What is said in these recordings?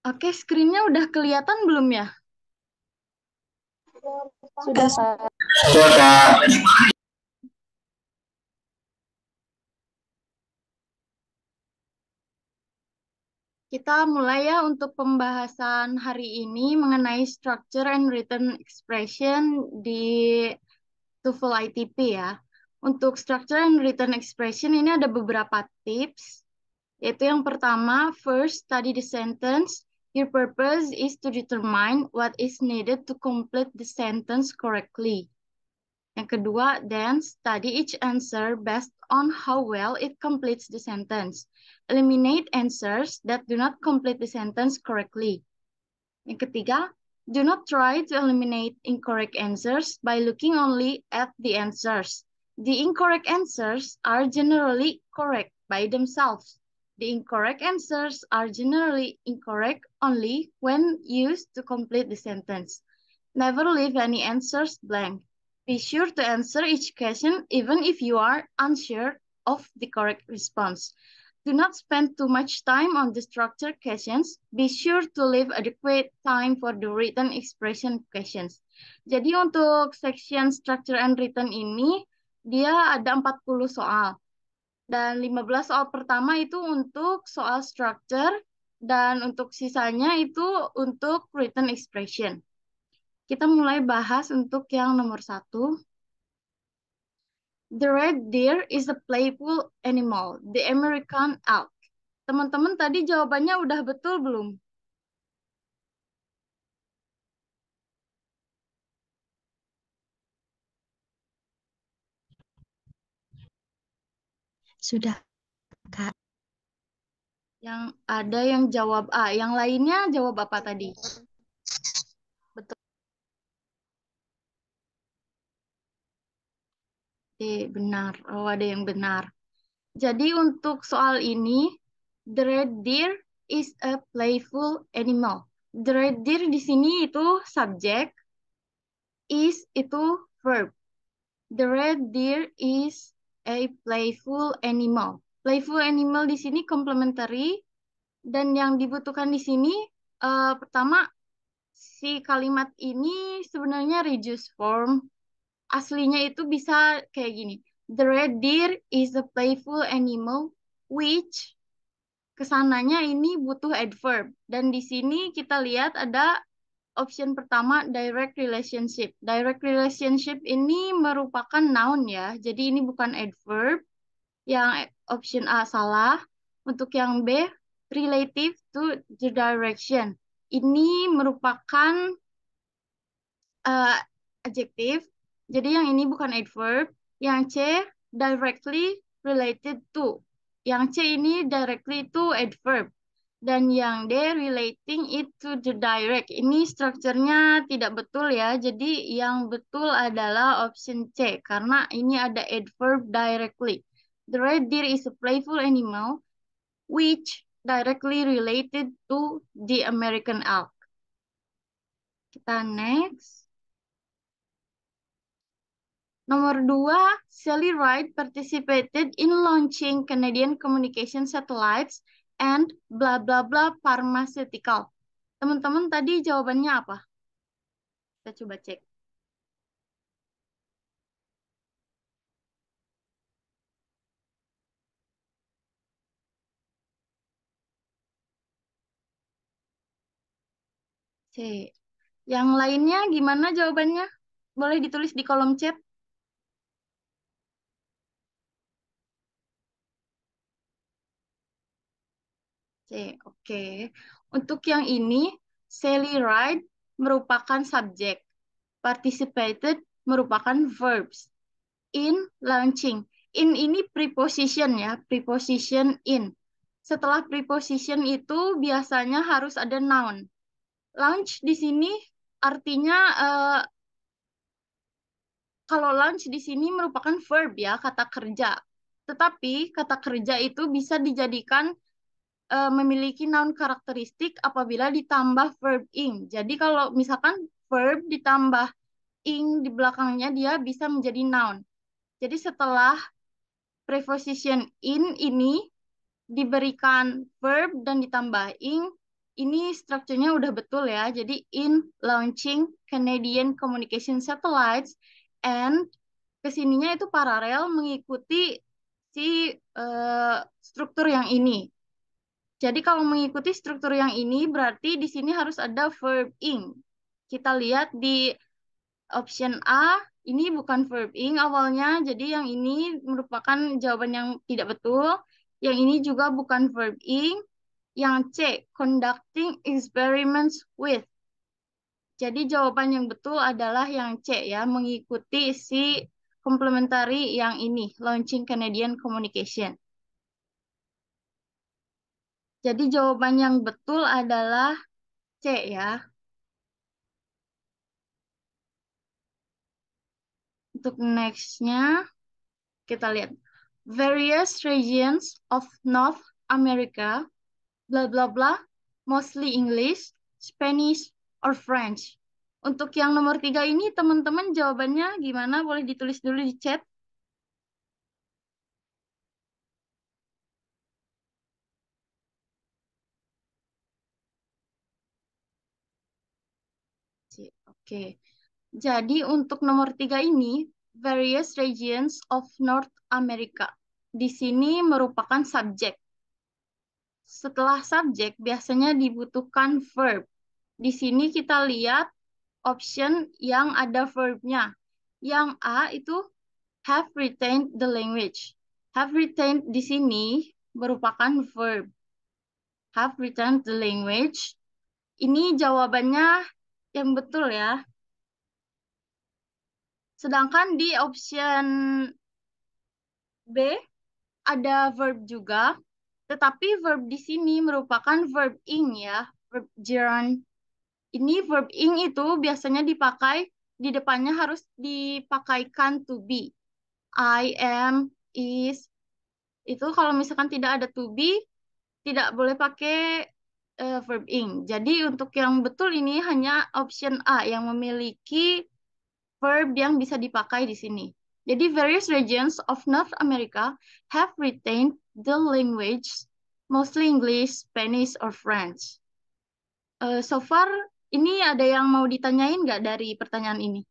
Oke, screen-nya udah kelihatan belum ya? Sudah, Kak. Kita mulai ya untuk pembahasan hari ini mengenai structure and written expression di TOEFL ITP ya. Untuk structure and written expression ini ada beberapa tips, yaitu yang pertama, first, study the sentence. Your purpose is to determine what is needed to complete the sentence correctly. Yang kedua, then study each answer based on how well it completes the sentence. Eliminate answers that do not complete the sentence correctly. Yang ketiga, do not try to eliminate incorrect answers by looking only at the answers. The incorrect answers are generally correct by themselves. The incorrect answers are generally incorrect only when used to complete the sentence. Never leave any answers blank. Be sure to answer each question even if you are unsure of the correct response. Do not spend too much time on the structured questions. Be sure to leave adequate time for the written expression questions. Jadi untuk section structure and written ini, dia ada 40 soal. Dan 15 soal pertama itu untuk soal structure, dan untuk sisanya itu untuk written expression. Kita mulai bahas untuk yang nomor 1. The red deer is a playful animal, the American elk. Teman-teman tadi jawabannya udah betul belum? Sudah, Kak. Yang ada yang jawab A, yang lainnya jawab apa tadi? Betul. Benar. Oh, ada yang benar. Jadi untuk soal ini, the red deer is a playful animal. The red deer di sini itu subjek, is itu verb. The red deer is a playful animal. Playful animal di sini complementary, dan yang dibutuhkan di sini pertama, si kalimat ini sebenarnya reduced form. Aslinya itu bisa kayak gini. The red deer is a playful animal which kesananya ini butuh adverb. Dan di sini kita lihat ada option pertama, direct relationship. Direct relationship ini merupakan noun ya. Jadi ini bukan adverb. Yang option A salah. Untuk yang B, relative to the direction. Ini merupakan adjektif. Jadi yang ini bukan adverb. Yang C, directly related to. Yang C ini directly to adverb. Dan yang D, relating it to the direct. Ini strukturnya tidak betul ya. Jadi yang betul adalah option C. Karena ini ada adverb directly. The red deer is a playful animal which directly related to the American elk. Kita next. Nomor 2, Sally Ride participated in launching Canadian communication satellites and blah blah blah pharmaceutical. Teman-teman tadi jawabannya apa? Kita coba cek. C. Yang lainnya gimana jawabannya? Boleh ditulis di kolom chat. C. Oke. Untuk yang ini, Sally Ride merupakan subjek. Participated merupakan verbs. In, launching. In ini preposition ya, preposition in. Setelah preposition itu biasanya harus ada noun. Launch di sini artinya kalau launch di sini merupakan verb ya, kata kerja. Tetapi kata kerja itu bisa dijadikan memiliki noun karakteristik apabila ditambah verb ing. Jadi kalau misalkan verb ditambah ing di belakangnya, dia bisa menjadi noun. Jadi setelah preposition in ini diberikan verb dan ditambah ing, ini strukturnya udah betul ya. Jadi in launching Canadian communication satellites and kesininya itu paralel mengikuti si struktur yang ini. Jadi kalau mengikuti struktur yang ini berarti di sini harus ada verb ing. Kita lihat di option A, ini bukan verb ing awalnya, jadi yang ini merupakan jawaban yang tidak betul. Yang ini juga bukan verb ing. Yang C, conducting experiments with. Jadi jawaban yang betul adalah yang C ya, mengikuti si complementary yang ini, launching Canadian communication. Jadi jawaban yang betul adalah C ya. Untuk next-nya, kita lihat. Various regions of North America, bla bla bla, mostly English, Spanish, or French. Untuk yang nomor 3 ini, teman-teman jawabannya gimana? Boleh ditulis dulu di chat. Oke. Jadi untuk nomor 3 ini, various regions of North America. Di sini merupakan subjek. Setelah subjek, biasanya dibutuhkan verb. Di sini kita lihat option yang ada verbnya. Yang A itu have retained the language. Have retained di sini merupakan verb. Have retained the language. Ini jawabannya yang betul ya. Sedangkan di option B ada verb juga, tetapi verb di sini merupakan verb ing ya, verb gerund. Ini verb ing itu biasanya dipakai di depannya harus dipakaikan to be. I am, is. Itu kalau misalkan tidak ada to be, tidak boleh pakai verb ing. Jadi untuk yang betul ini hanya option A yang memiliki verb yang bisa dipakai di sini. Jadi various regions of North America have retained the language, mostly English, Spanish, or French. So far, ini ada yang mau ditanyain nggak dari pertanyaan ini?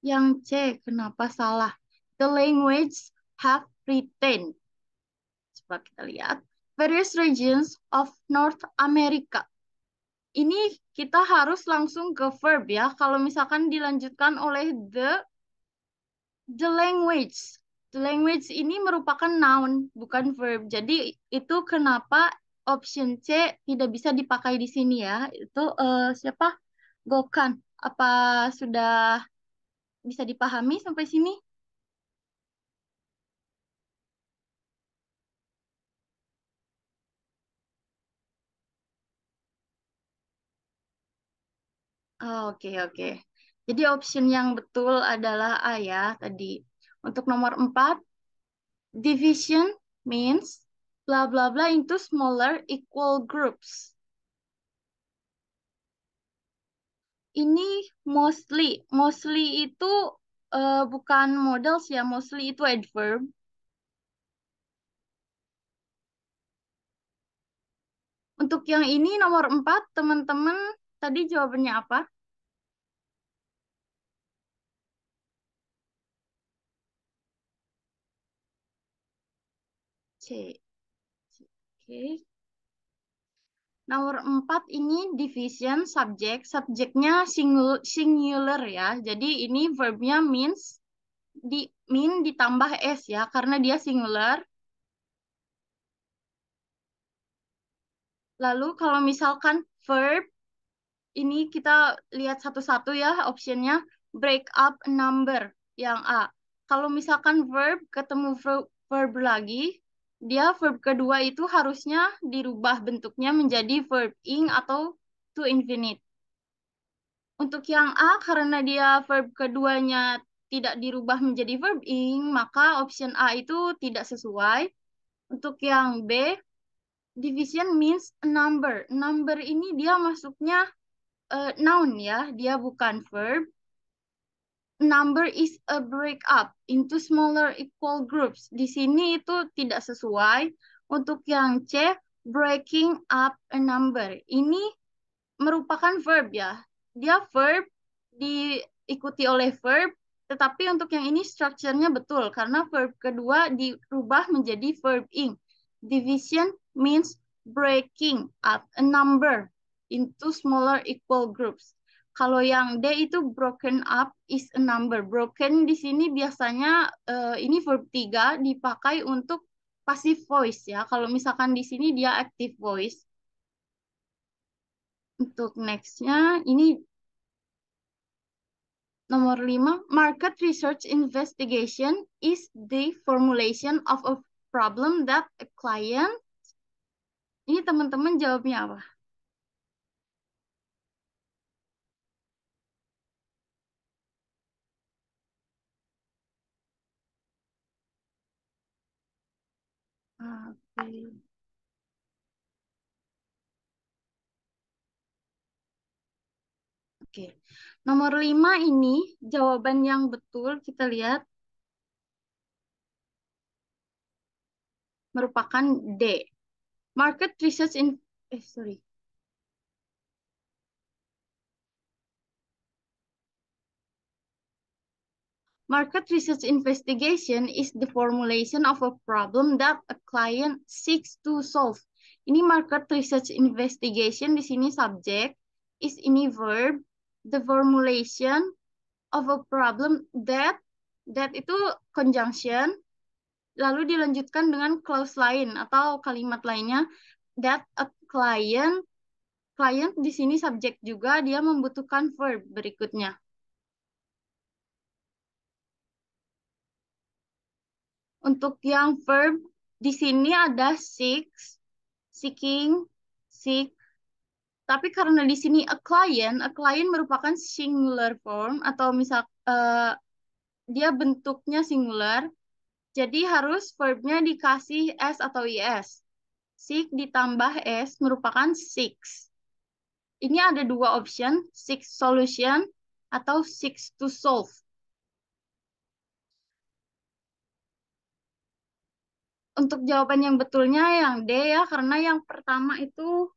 Yang C, kenapa salah? The language have retained. Coba kita lihat. Various regions of North America. Ini kita harus langsung ke verb ya. Kalau misalkan dilanjutkan oleh the language. The language ini merupakan noun, bukan verb. Jadi itu kenapa option C tidak bisa dipakai di sini ya. Itu siapa? Gokan. Apa sudah bisa dipahami sampai sini? Oke, oke. Jadi option yang betul adalah A ya tadi. Untuk nomor 4, division means bla bla bla into smaller equal groups. Ini mostly. Mostly itu bukan models ya, mostly itu adverb. Untuk yang ini nomor 4, teman-teman tadi jawabannya apa? C. Oke. Nomor 4 ini division subjek. Subjeknya singular ya. Jadi ini verbnya means mean ditambah s ya karena dia singular. Lalu kalau misalkan verb ini kita lihat satu-satu ya optionnya break up a number yang A. Kalau misalkan verb ketemu verb lagi, dia verb kedua itu harusnya dirubah bentuknya menjadi verb ing atau to infinite. Untuk yang A, karena dia verb keduanya tidak dirubah menjadi verb ing, maka option A itu tidak sesuai. Untuk yang B, division means a number. Number ini dia masuknya noun ya, dia bukan verb. Number is a break up into smaller equal groups. Di sini itu tidak sesuai. Untuk yang C, breaking up a number. Ini merupakan verb ya. Dia verb diikuti oleh verb, tetapi untuk yang ini strukturnya betul karena verb kedua dirubah menjadi verb ing. Division means breaking up a number into smaller equal groups. Kalau yang D itu broken up is a number. Broken di sini biasanya ini verb 3 dipakai untuk passive voice ya. Kalau misalkan di sini dia active voice. Untuk next-nya, ini nomor 5. Market research investigation is the formulation of a problem that a client. Ini teman-teman jawabnya apa? Oke. Oke. Nomor 5 ini jawaban yang betul kita lihat merupakan D. Market research sorry. Market research investigation is the formulation of a problem that a client seeks to solve. Ini market research investigation di sini subjek, is ini verb, the formulation of a problem that itu conjunction, lalu dilanjutkan dengan clause lain atau kalimat lainnya that a client di sini subjek juga, dia membutuhkan verb berikutnya. Untuk yang verb di sini ada seek, seeking, seek. Tapi karena di sini a client merupakan singular form atau misal dia bentuknya singular, jadi harus verbnya dikasih s atau is. Seek ditambah s merupakan seeks. Ini ada dua option, seek solution atau seeks to solve. Untuk jawaban yang betulnya yang D ya, karena yang pertama itu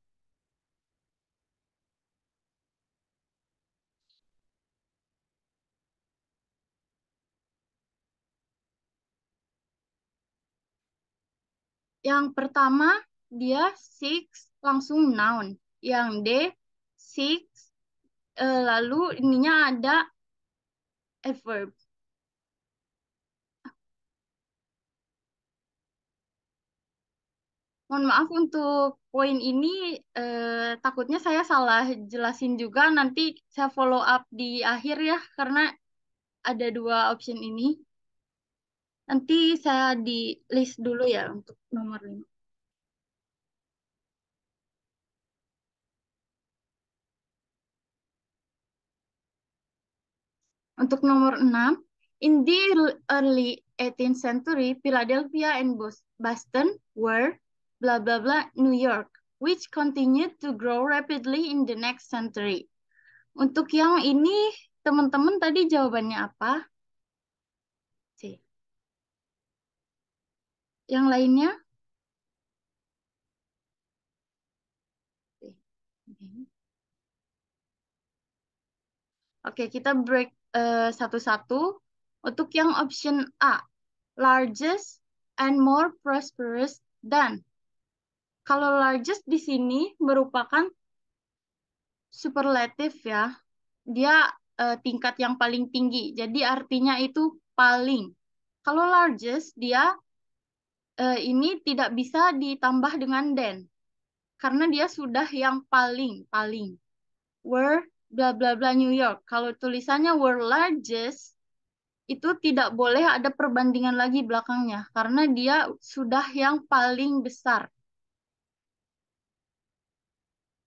yang pertama dia seeks langsung noun. Yang D seeks lalu ininya ada adverb. Mohon maaf untuk poin ini takutnya saya salah jelasin juga, nanti saya follow up di akhir ya karena ada dua option ini. Nanti saya di list dulu ya untuk nomor 5. Untuk nomor 6, in the early 18th century, Philadelphia and Boston were blah blah blah New York, which continued to grow rapidly in the next century. Untuk yang ini, teman-teman tadi jawabannya apa? C. Yang lainnya? Oke, kita break satu-satu. Untuk yang option A, largest and more prosperous than. Kalau largest di sini merupakan superlatif ya. Dia tingkat yang paling tinggi. Jadi artinya itu paling. Kalau largest dia ini tidak bisa ditambah dengan than. Karena dia sudah yang paling. Were bla bla bla New York. Kalau tulisannya were largest itu tidak boleh ada perbandingan lagi belakangnya karena dia sudah yang paling besar.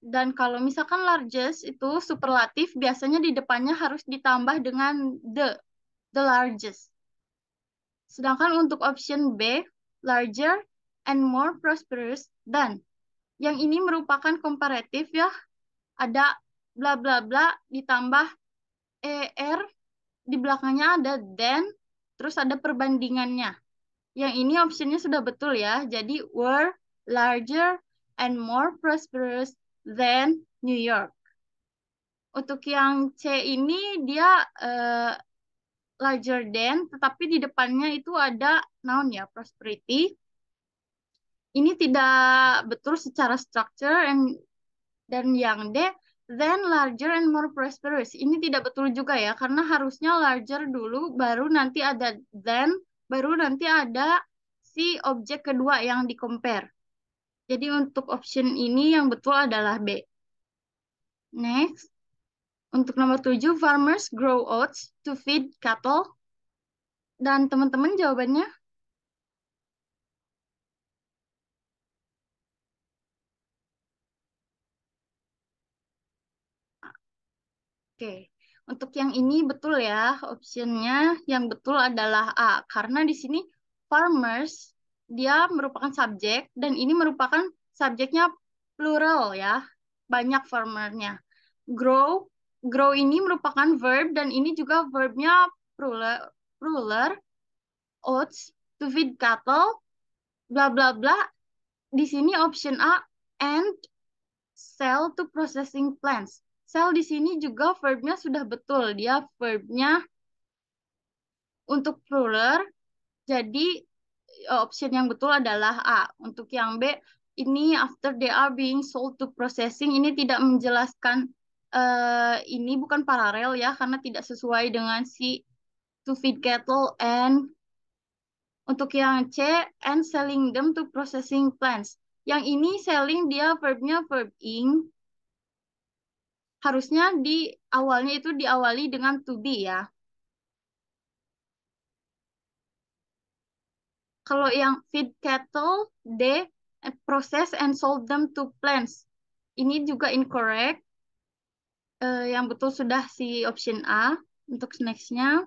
Dan kalau misalkan largest itu superlatif biasanya di depannya harus ditambah dengan the largest. Sedangkan untuk option B, larger and more prosperous than. Yang ini merupakan komparatif ya. Ada bla bla bla ditambah er, di belakangnya ada than, terus ada perbandingannya. Yang ini optionnya sudah betul ya. Jadi were larger and more prosperous than New York. Untuk yang C ini dia larger than, tetapi di depannya itu ada noun ya, prosperity. Ini tidak betul secara structure dan yang D, then larger and more prosperous. Ini tidak betul juga ya, karena harusnya larger dulu, baru nanti ada then, baru nanti ada si objek kedua yang di compare. Jadi untuk option ini yang betul adalah B. Next, untuk nomor 7, farmers grow oats to feed cattle. Dan teman-teman jawabannya? Oke, untuk yang ini betul ya, optionnya yang betul adalah A. Karena di sini farmers, dia merupakan subjek, dan ini merupakan subjeknya plural ya, banyak farmernya. Grow, grow ini merupakan verb, dan ini juga verbnya plural, oats, to feed cattle, bla bla bla. Di sini option A, and sell to processing plants. Sell di sini juga verbnya sudah betul. Dia verbnya untuk plural. Jadi option yang betul adalah A. Untuk yang B, ini after they are being sold to processing, ini tidak menjelaskan, ini bukan paralel ya, karena tidak sesuai dengan si to feed cattle. And untuk yang C, and selling them to processing plants. Yang ini selling dia verbnya verb ing. Harusnya di awalnya itu diawali dengan to be ya. Kalau yang feed cattle, they process and sold them to plants. Ini juga incorrect. Yang betul sudah si option A. Untuk nextnya,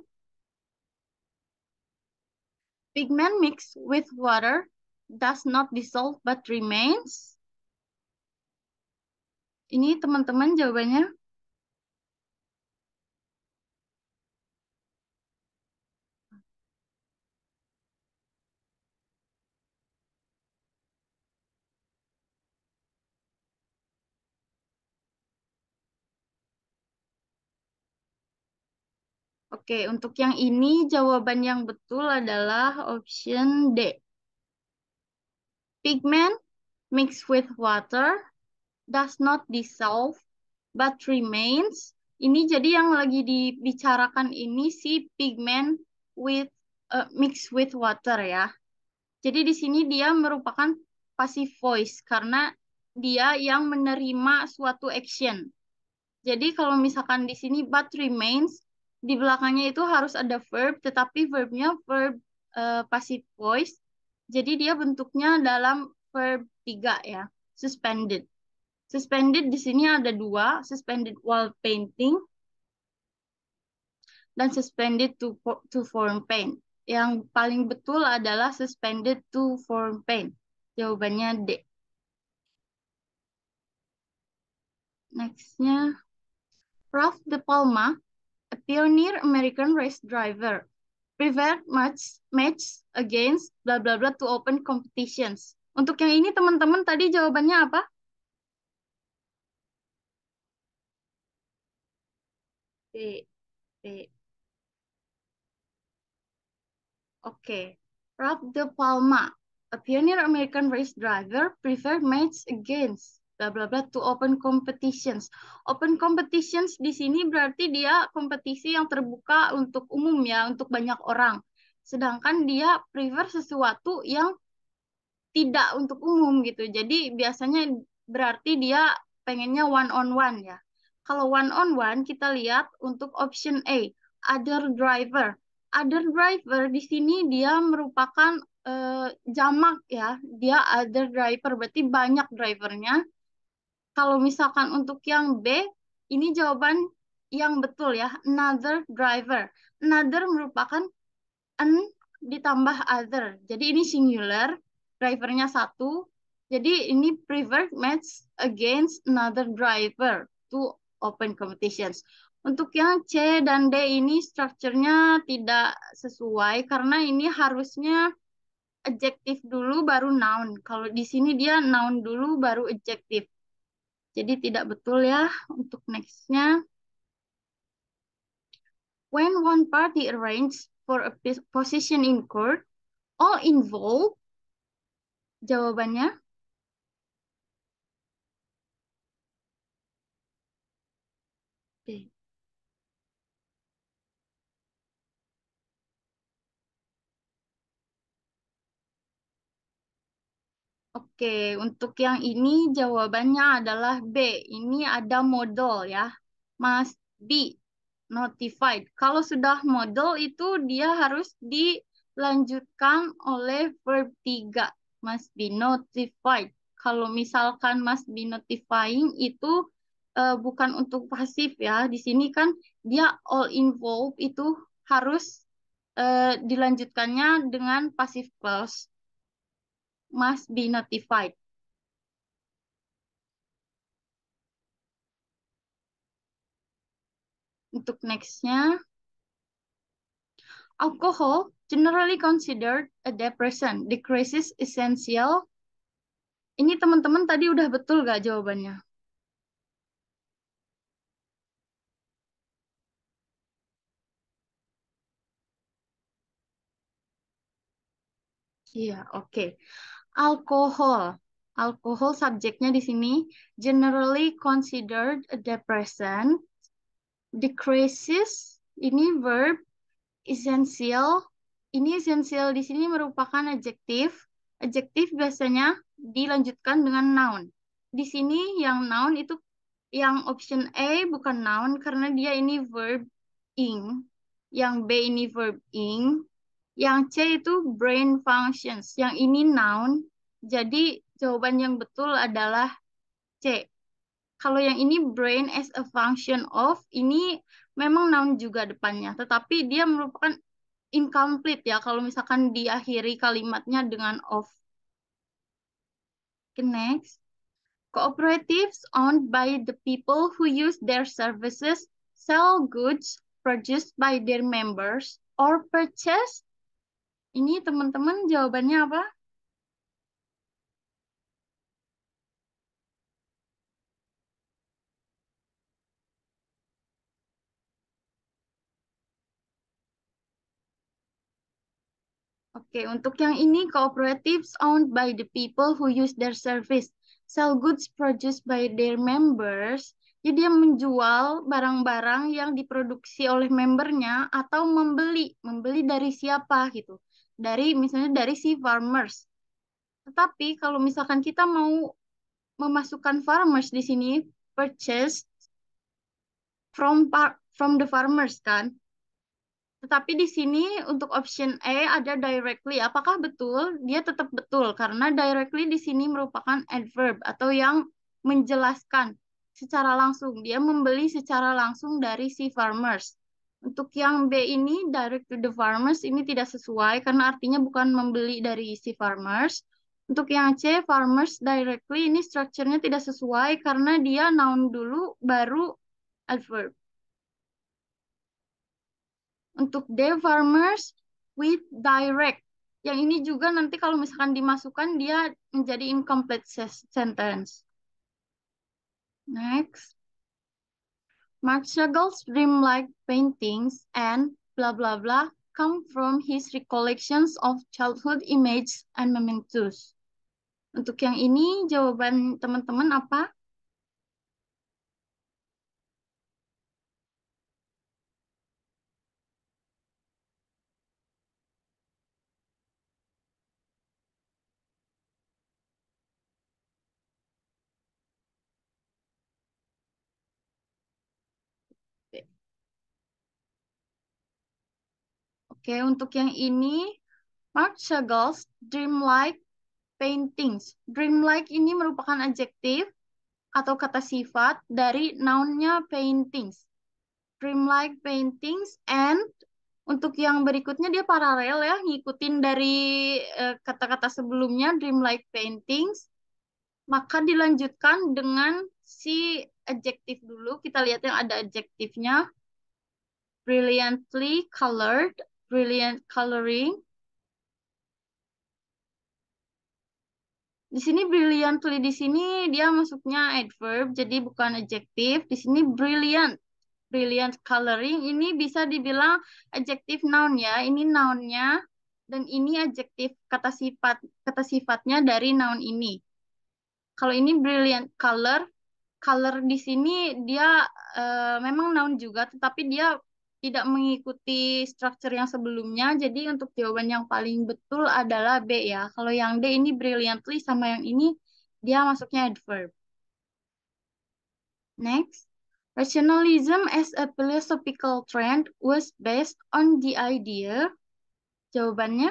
pigment mixed with water does not dissolve but remains. Ini teman-teman jawabannya. Oke, untuk yang ini jawaban yang betul adalah option D. Pigment mixed with water does not dissolve but remains. Ini jadi yang lagi dibicarakan ini si pigment with mixed with water ya. Jadi di sini dia merupakan passive voice karena dia yang menerima suatu action. Jadi kalau misalkan di sini but remains, di belakangnya itu harus ada verb, tetapi verbnya verb passive voice. Jadi dia bentuknya dalam verb 3 ya, suspended. Suspended di sini ada dua, suspended while painting dan suspended to form paint. Yang paling betul adalah suspended to form paint. Jawabannya D. Nextnya, Ralph De Palma, a pioneer American race driver, preferred match against bla bla bla to open competitions. Untuk yang ini teman-teman tadi jawabannya apa? B. B. Oke. Ralph De Palma, a pioneer American race driver, preferred match against bla bla bla to open competitions. Open competitions di sini berarti dia kompetisi yang terbuka untuk umum ya, untuk banyak orang. Sedangkan dia prefer sesuatu yang tidak untuk umum gitu. Jadi biasanya berarti dia pengennya one on one ya. Kalau one on one kita lihat untuk option A, other driver. Other driver di sini dia merupakan jamak ya. Dia other driver berarti banyak drivernya. Kalau misalkan untuk yang B, ini jawaban yang betul ya, another driver. Another merupakan an ditambah other. Jadi ini singular, drivernya satu. Jadi ini preferred match against another driver to open competitions. Untuk yang C dan D ini strukturnya tidak sesuai karena ini harusnya adjective dulu baru noun. Kalau di sini dia noun dulu baru adjective. Jadi tidak betul ya untuk nextnya. When one party arranges for a position in court, all involved, jawabannya. Oke. Oke, untuk yang ini jawabannya adalah B. Ini ada modal ya. Must be notified. Kalau sudah modal itu dia harus dilanjutkan oleh verb 3. Must be notified. Kalau misalkan must be notifying itu bukan untuk pasif ya. Di sini kan dia all involved itu harus dilanjutkannya dengan passive clause. Must be notified. Untuk nextnya, alcohol generally considered a depressant, decreases essential. Ini teman-teman tadi udah betul gak jawabannya? Iya, oke. Alcohol. Alcohol subjeknya di sini generally considered a depressant, decreases ini verb, essential. Ini essential di sini merupakan adjektif. Adjektif biasanya dilanjutkan dengan noun. Di sini yang noun itu yang option A bukan noun karena dia ini verb ing. Yang B ini verb ing. Yang C itu brain functions. Yang ini noun. Jadi jawaban yang betul adalah C. Kalau yang ini brain as a function of, ini memang noun juga depannya. Tetapi dia merupakan incomplete ya kalau misalkan diakhiri kalimatnya dengan of. Okay, next. Cooperatives owned by the people who use their services sell goods produced by their members or purchase. Ini teman-teman jawabannya apa? Oke, untuk yang ini cooperatives owned by the people who use their service sell goods produced by their members. Jadi dia menjual barang-barang yang diproduksi oleh membernya atau membeli dari siapa gitu. Dari misalnya dari si farmers. Tetapi kalau misalkan kita mau memasukkan farmers di sini purchase from the farmers kan. Tetapi di sini untuk option A ada directly. Apakah betul? Dia tetap betul karena directly di sini merupakan adverb atau yang menjelaskan secara langsung. Dia membeli secara langsung dari si farmers. Untuk yang B ini direct to the farmers ini tidak sesuai karena artinya bukan membeli dari si farmers. Untuk yang C farmers directly ini strukturnya tidak sesuai karena dia noun dulu baru adverb. Untuk the farmers with direct. Yang ini juga nanti kalau misalkan dimasukkan dia menjadi incomplete sentence. Next. Mark Chagall's dreamlike paintings and blah blah blah come from his recollections of childhood images and mementos. Untuk yang ini jawaban teman-teman apa? Oke, untuk yang ini Mark Chagall's dreamlike paintings. Dreamlike ini merupakan adjektif atau kata sifat dari nounnya paintings. Dreamlike paintings and untuk yang berikutnya dia paralel ya, ngikutin dari kata-kata sebelumnya dreamlike paintings. Maka dilanjutkan dengan si adjektif dulu. Kita lihat yang ada adjektifnya. Brilliantly colored, brilliant coloring. Di sini brilliantly di sini dia masuknya adverb, jadi bukan adjektif. Di sini brilliant. Brilliant coloring ini bisa dibilang adjective noun ya. Ini nounnya dan ini adjektif kata sifatnya dari noun ini. Kalau ini brilliant color, color di sini dia memang noun juga, tetapi dia tidak mengikuti structure yang sebelumnya. Jadi untuk jawaban yang paling betul adalah B ya. Kalau yang D ini brilliantly sama yang ini dia masuknya adverb. Next, rationalism as a philosophical trend was based on the idea. Jawabannya,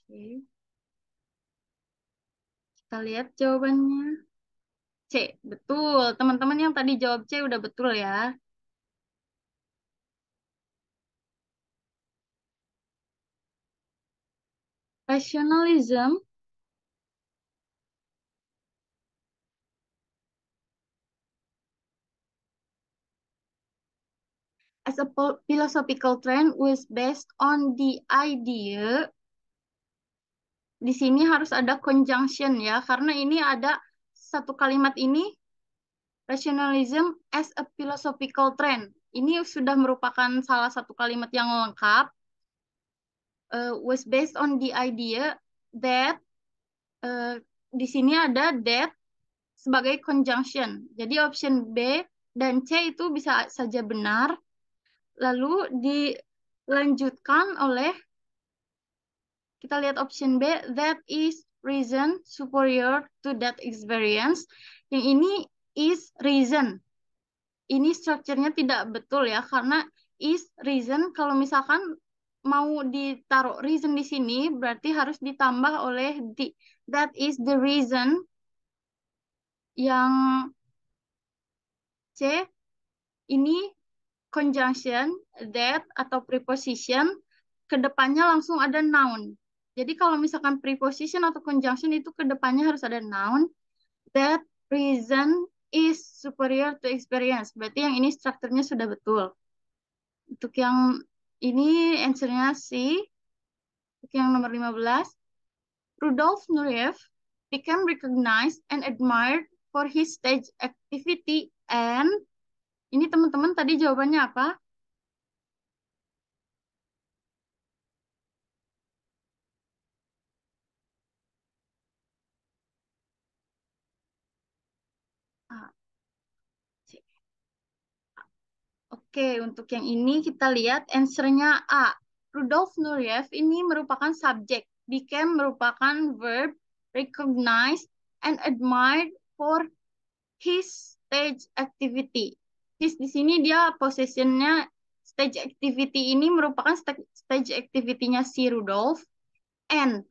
oke, kita lihat jawabannya. C, betul. Teman-teman yang tadi jawab C udah betul ya. Rationalism as a philosophical trend was based on the idea. Di sini harus ada conjunction ya, karena ini ada satu kalimat ini, rationalism as a philosophical trend. Ini sudah merupakan salah satu kalimat yang lengkap. Was based on the idea that di sini ada that sebagai conjunction. Jadi option B dan C itu bisa saja benar. Lalu dilanjutkan oleh kita lihat option B, that is reason superior to that experience. Yang ini is reason. Ini strukturnya tidak betul ya, karena is reason kalau misalkan mau ditaruh reason di sini berarti harus ditambah oleh the. That is the reason. Yang C ini conjunction, that atau preposition, kedepannya langsung ada noun. Jadi kalau misalkan preposition atau conjunction itu kedepannya harus ada noun. That reason is superior to experience. Berarti yang ini strukturnya sudah betul. Untuk yang ini answernya C. Untuk yang nomor 15. Rudolf Nureyev became recognized and admired for his stage activity and ini teman-teman tadi jawabannya apa? A, C. Oke, untuk yang ini kita lihat answernya A. Rudolf Nureyev ini merupakan subjek, became merupakan verb, recognized and admired for his stage activity. His di sini dia possessionnya stage activity ini merupakan stage activity-nya si Rudolf. And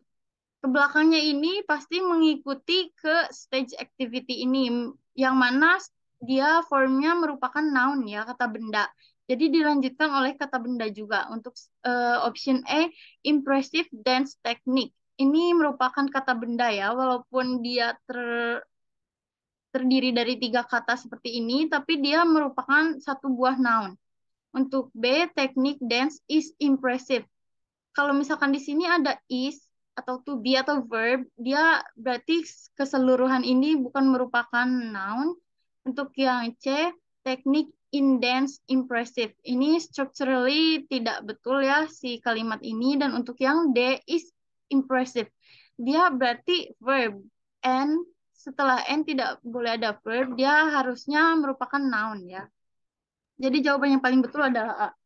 kebelakangnya ini pasti mengikuti ke stage activity ini yang mana dia formnya merupakan noun ya, kata benda. Jadi dilanjutkan oleh kata benda juga. Untuk option A, impressive dance technique. Ini merupakan kata benda ya, walaupun dia terdiri dari tiga kata seperti ini, tapi dia merupakan satu buah noun. Untuk B, teknik dance is impressive. Kalau misalkan di sini ada is atau to be atau verb, dia berarti keseluruhan ini bukan merupakan noun. Untuk yang C, teknik in dance impressive. Ini structurally tidak betul ya si kalimat ini. Dan untuk yang D is impressive. Dia berarti verb. And setelah N tidak boleh ada verb, dia harusnya merupakan noun ya. Jadi jawaban yang paling betul adalah A.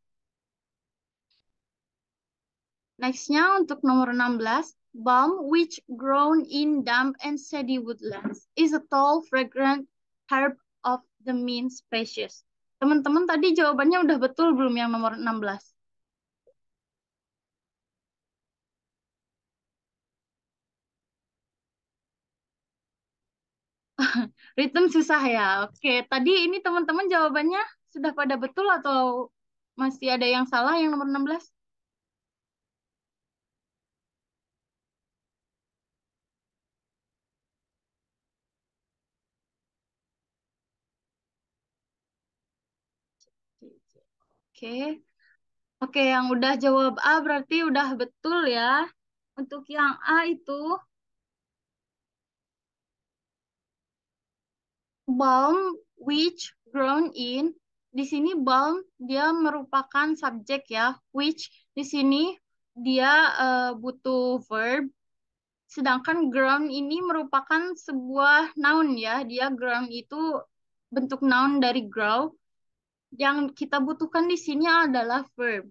Nextnya untuk nomor 16, balm which grown in damp and shady woodlands is a tall, fragrant herb of the mint species. Teman-teman tadi jawabannya udah betul belum yang nomor 16? Written susah ya. Oke, tadi ini teman-teman jawabannya sudah pada betul atau masih ada yang salah yang nomor 16? Oke. Oke, yang udah jawab A berarti udah betul ya. Untuk yang A itu, balm which grown in. Di sini balm dia merupakan subjek ya, which di sini dia butuh verb. Sedangkan grown ini merupakan sebuah noun ya. Dia grown itu bentuk noun dari grow. Yang kita butuhkan di sini adalah verb.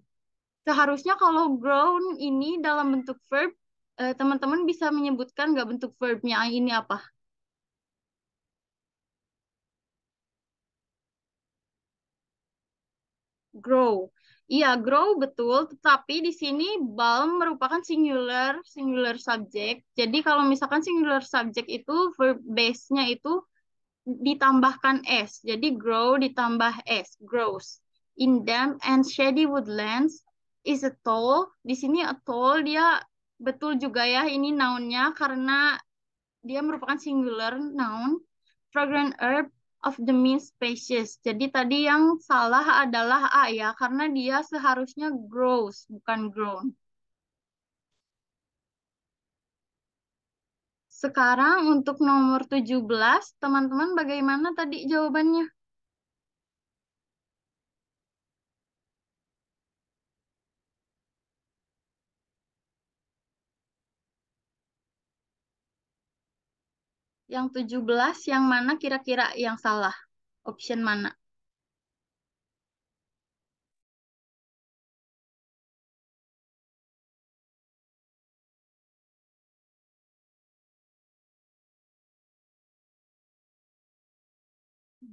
Seharusnya kalau grown ini dalam bentuk verb, teman-teman bisa menyebutkan nggak bentuk verbnya ini apa? Grow. Iya, grow betul, tetapi di sini balm merupakan singular subject. Jadi kalau misalkan singular subject itu verb base-nya itu ditambahkan s. Jadi grow ditambah s, grows. In damp and shady woodlands is a tall. Di sini a tall dia betul juga ya ini noun-nya karena dia merupakan singular noun. Fragrant herb of the mean species. Jadi tadi yang salah adalah A ya, karena dia seharusnya grows, bukan grown. Sekarang untuk nomor 17, teman-teman bagaimana tadi jawabannya? Yang 17 yang mana kira-kira yang salah? Option mana?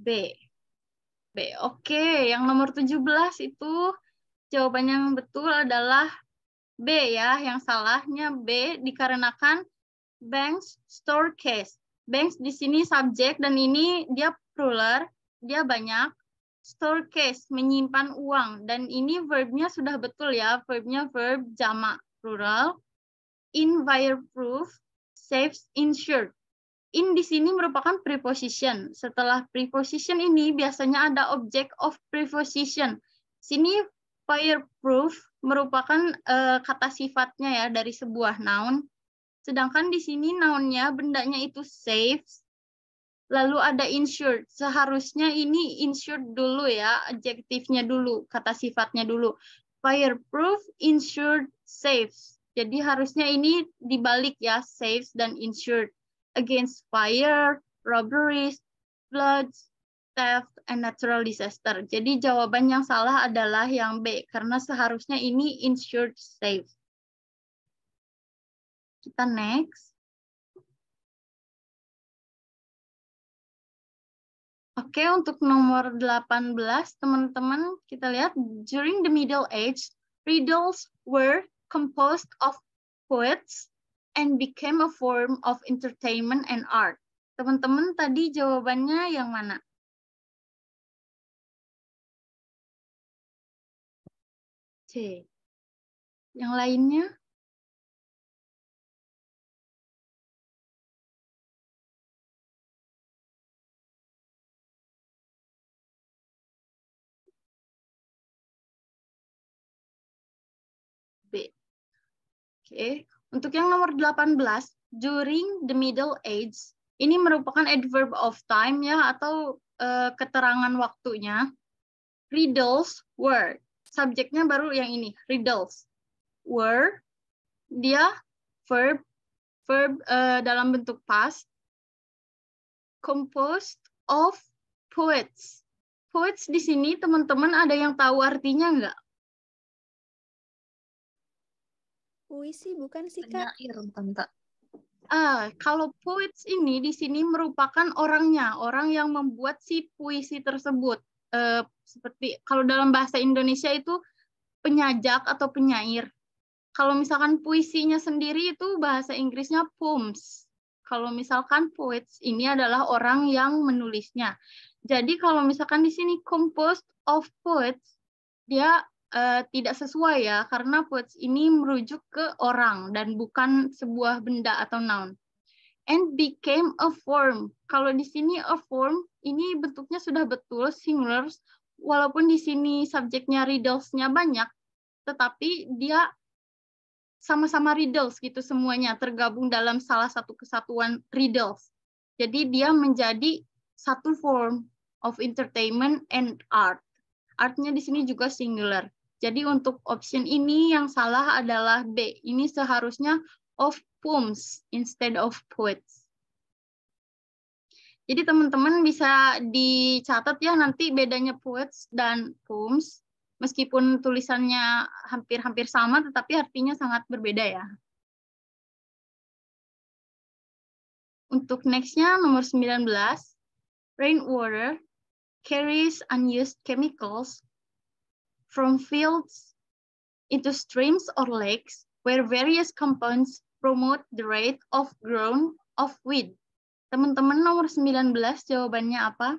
B. B. Oke, yang nomor 17 itu jawaban yang betul adalah B ya. Yang salahnya B dikarenakan banks store case. Banks di sini subjek dan ini dia plural, dia banyak. Store case menyimpan uang dan ini verbnya sudah betul ya, verbnya verb jamak plural. In fireproof, safe, insured. In di sini merupakan preposition. Setelah preposition ini biasanya ada object of preposition. Sini fireproof merupakan kata sifatnya ya dari sebuah noun. Sedangkan di sini nounnya bendanya itu safe. Lalu ada insured. Seharusnya ini insured dulu ya, adjektifnya dulu, kata sifatnya dulu. Fireproof, insured, safe. Jadi harusnya ini dibalik ya, safe dan insured. Against fire, robberies, floods, theft, and natural disaster. Jadi jawaban yang salah adalah yang B, karena seharusnya ini insured, safe. Kita next. Oke, untuk nomor 18, teman-teman, kita lihat, during the Middle Age, riddles were composed of poets and became a form of entertainment and art. Teman-teman, tadi jawabannya yang mana? C. Yang lainnya? B. Oke, untuk yang nomor 18, during the Middle Age, ini merupakan adverb of time ya, atau keterangan waktunya. Riddles were, subjeknya baru yang ini, riddles. Were, dia verb dalam bentuk past, composed of poets. Poets di sini teman-teman ada yang tahu artinya nggak? Puisi bukan sih, Kak? Kalau poets ini di sini merupakan orangnya, orang yang membuat si puisi tersebut. Seperti kalau dalam bahasa Indonesia itu penyajak atau penyair. Kalau misalkan puisinya sendiri itu bahasa Inggrisnya poems. Kalau misalkan poets ini adalah orang yang menulisnya. Jadi kalau misalkan di sini composed of poets, dia tidak sesuai ya, karena poets ini merujuk ke orang dan bukan sebuah benda atau noun. And became a form. Kalau di sini a form, ini bentuknya sudah betul, singular. walaupun di sini subjeknya riddles-nya banyak, tetapi dia sama-sama riddles gitu semuanya, tergabung dalam salah satu kesatuan riddles. Jadi dia menjadi satu form of entertainment and art. Artnya di sini juga singular. Jadi untuk option ini yang salah adalah B. Ini seharusnya of poems instead of poets. Jadi teman-teman bisa dicatat ya nanti bedanya poets dan poems. Meskipun tulisannya hampir-hampir sama, tetapi artinya sangat berbeda ya. Untuk next-nya nomor 19, rainwater carries unused chemicals from fields into streams or lakes where various compounds promote the rate of growth of weed. Teman-teman nomor 19 jawabannya apa?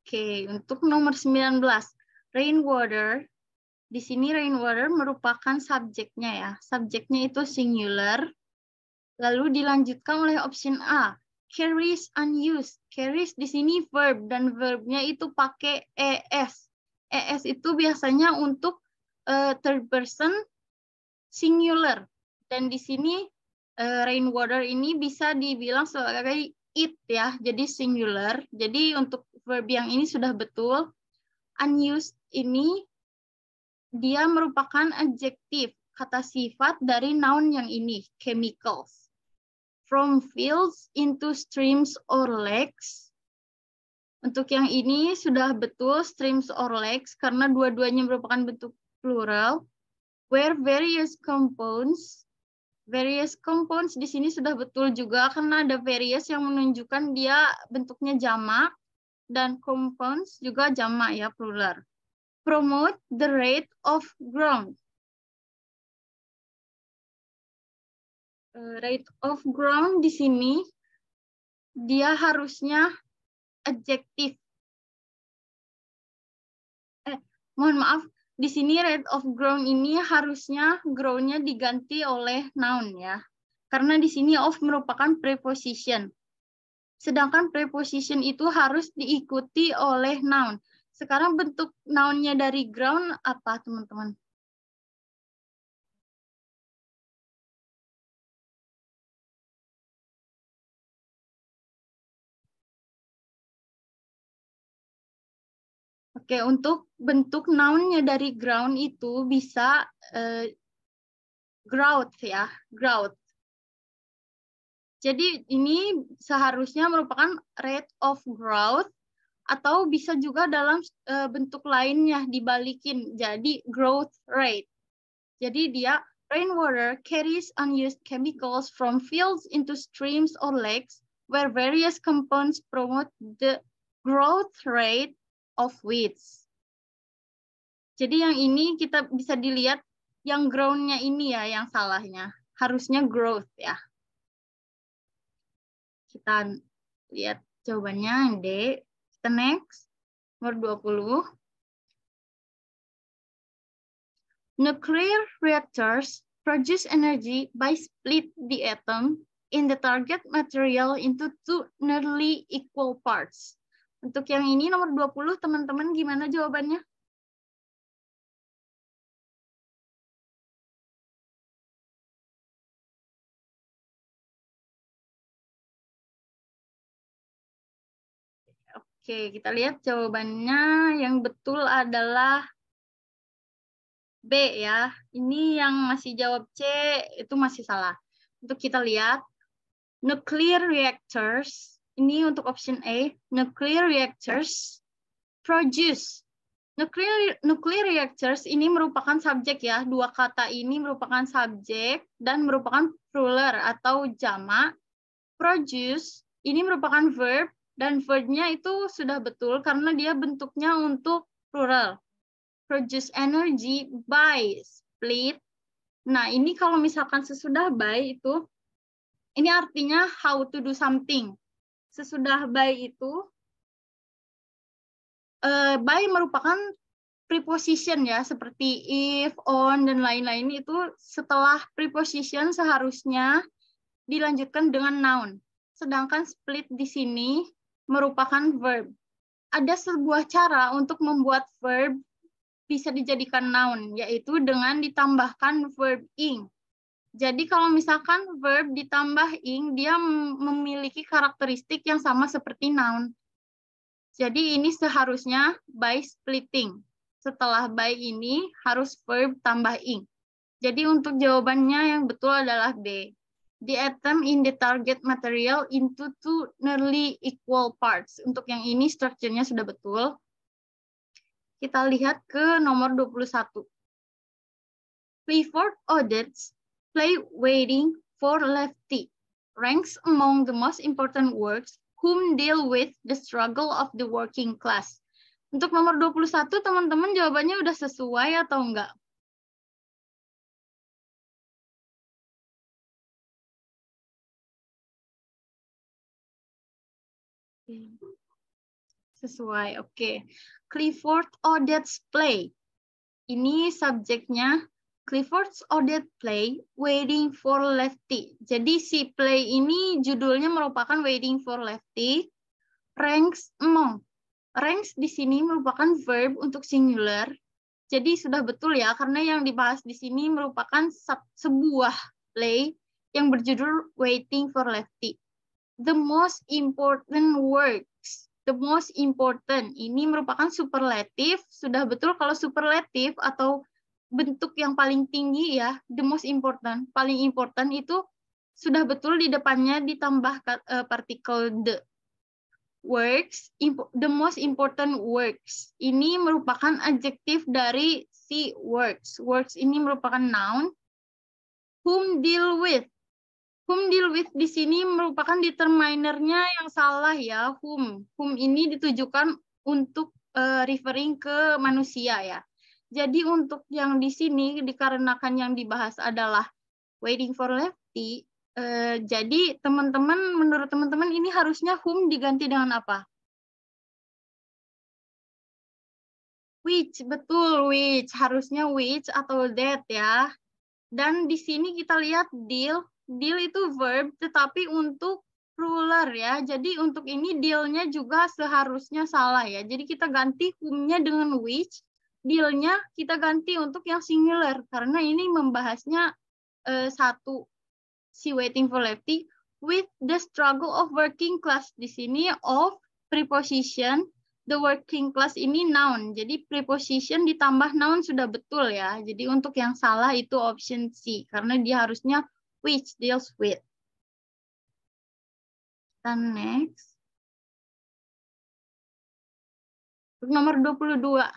Oke, untuk nomor 19, rainwater. Di sini rainwater merupakan subjeknya ya. Subjeknya itu singular. Lalu dilanjutkan oleh option A, carries unused. Carries di sini verb dan verbnya itu pakai es. Es itu biasanya untuk third person singular. Dan di sini rainwater ini bisa dibilang sebagai it ya, jadi singular. Jadi untuk verb yang ini sudah betul. Unused ini dia merupakan adjektif, kata sifat dari noun yang ini, chemicals. From fields into streams or lakes. Untuk yang ini sudah betul streams or lakes karena dua-duanya merupakan bentuk plural. Where various compounds di sini sudah betul juga karena ada various yang menunjukkan dia bentuknya jamak dan compounds juga jamak ya, plural. Promote the rate of growth. Rate of growth di sini dia harusnya adjektif. Mohon maaf, di sini rate of growth ini harusnya grow-nya diganti oleh noun ya. Karena di sini of merupakan preposition. Sedangkan preposition itu harus diikuti oleh noun. Sekarang bentuk noun-nya dari ground apa, teman-teman? Oke, untuk bentuk noun-nya dari ground itu bisa growth ya, growth. Jadi ini seharusnya merupakan rate of growth atau bisa juga dalam bentuk lainnya dibalikin jadi growth rate. Jadi dia rainwater carries unused chemicals from fields into streams or lakes where various compounds promote the growth rate of weeds. Jadi yang ini kita bisa dilihat yang ground-nya ini ya yang salahnya. Harusnya growth ya. Kita lihat jawabannya D. Kita next. Nomor 20. Nuclear reactors produce energy by split the atom in the target material into two nearly equal parts. Untuk yang ini nomor 20, teman-teman gimana jawabannya? Oke, kita lihat jawabannya yang betul adalah B ya. Ini yang masih jawab C itu masih salah. Untuk kita lihat, nuclear reactors, ini untuk option A, nuclear reactors produce. Nuclear reactors ini merupakan subjek ya. Dua kata ini merupakan subjek dan merupakan plural atau jamak. Produce ini merupakan verb dan verbnya itu sudah betul karena dia bentuknya untuk plural. Produce energy by split. Nah, ini kalau misalkan sesudah by itu, ini artinya how to do something. Sesudah by itu, by merupakan preposition ya, seperti if, on, dan lain-lain itu setelah preposition seharusnya dilanjutkan dengan noun. Sedangkan split di sini merupakan verb. Ada sebuah cara untuk membuat verb bisa dijadikan noun, yaitu dengan ditambahkan verb ing. Jadi kalau misalkan verb ditambah ing, dia memiliki karakteristik yang sama seperti noun. Jadi ini seharusnya by splitting. Setelah by ini harus verb tambah ing. Jadi untuk jawabannya yang betul adalah B. The atom in the target material into two nearly equal parts. Untuk yang ini strukturnya sudah betul. Kita lihat ke nomor 21. Clifford Odets play waiting for Lefty ranks among the most important works whom deal with the struggle of the working class. Untuk nomor 21, teman-teman jawabannya udah sesuai atau enggak? Sesuai, oke. Clifford Odets play. Ini subjeknya Clifford's Odets play Waiting for Lefty. Jadi si play ini judulnya merupakan Waiting for Lefty. Ranks among. Ranks di sini merupakan verb untuk singular. Jadi sudah betul ya, karena yang dibahas di sini merupakan sebuah play yang berjudul Waiting for Lefty. The most important works. The most important ini merupakan superlatif. Sudah betul kalau superlatif atau bentuk yang paling tinggi ya, the most important. Paling important itu sudah betul di depannya ditambah partikel the. Works, the most important works. Ini merupakan adjektif dari si works. Works ini merupakan noun. Whom deal with. Whom deal with di sini merupakan determinernya yang salah ya. Whom ini ditujukan untuk referring ke manusia ya. Jadi untuk yang di sini dikarenakan yang dibahas adalah waiting for Lefty. Jadi teman-teman, menurut teman-teman ini harusnya whom diganti dengan apa? Which, betul which. Harusnya which atau that ya. Dan di sini kita lihat deal. Deal itu verb, tetapi untuk plural ya. Jadi untuk ini deal-nya juga seharusnya salah ya. Jadi kita ganti whom-nya dengan which. Deal-nya kita ganti untuk yang singular. Karena ini membahasnya satu. Si waiting for Lefty. With the struggle of working class. Di sini of preposition. The working class ini noun. Jadi preposition ditambah noun sudah betul ya. Jadi untuk yang salah itu option C. Karena dia harusnya which deals with. Dan next. Nomor 22.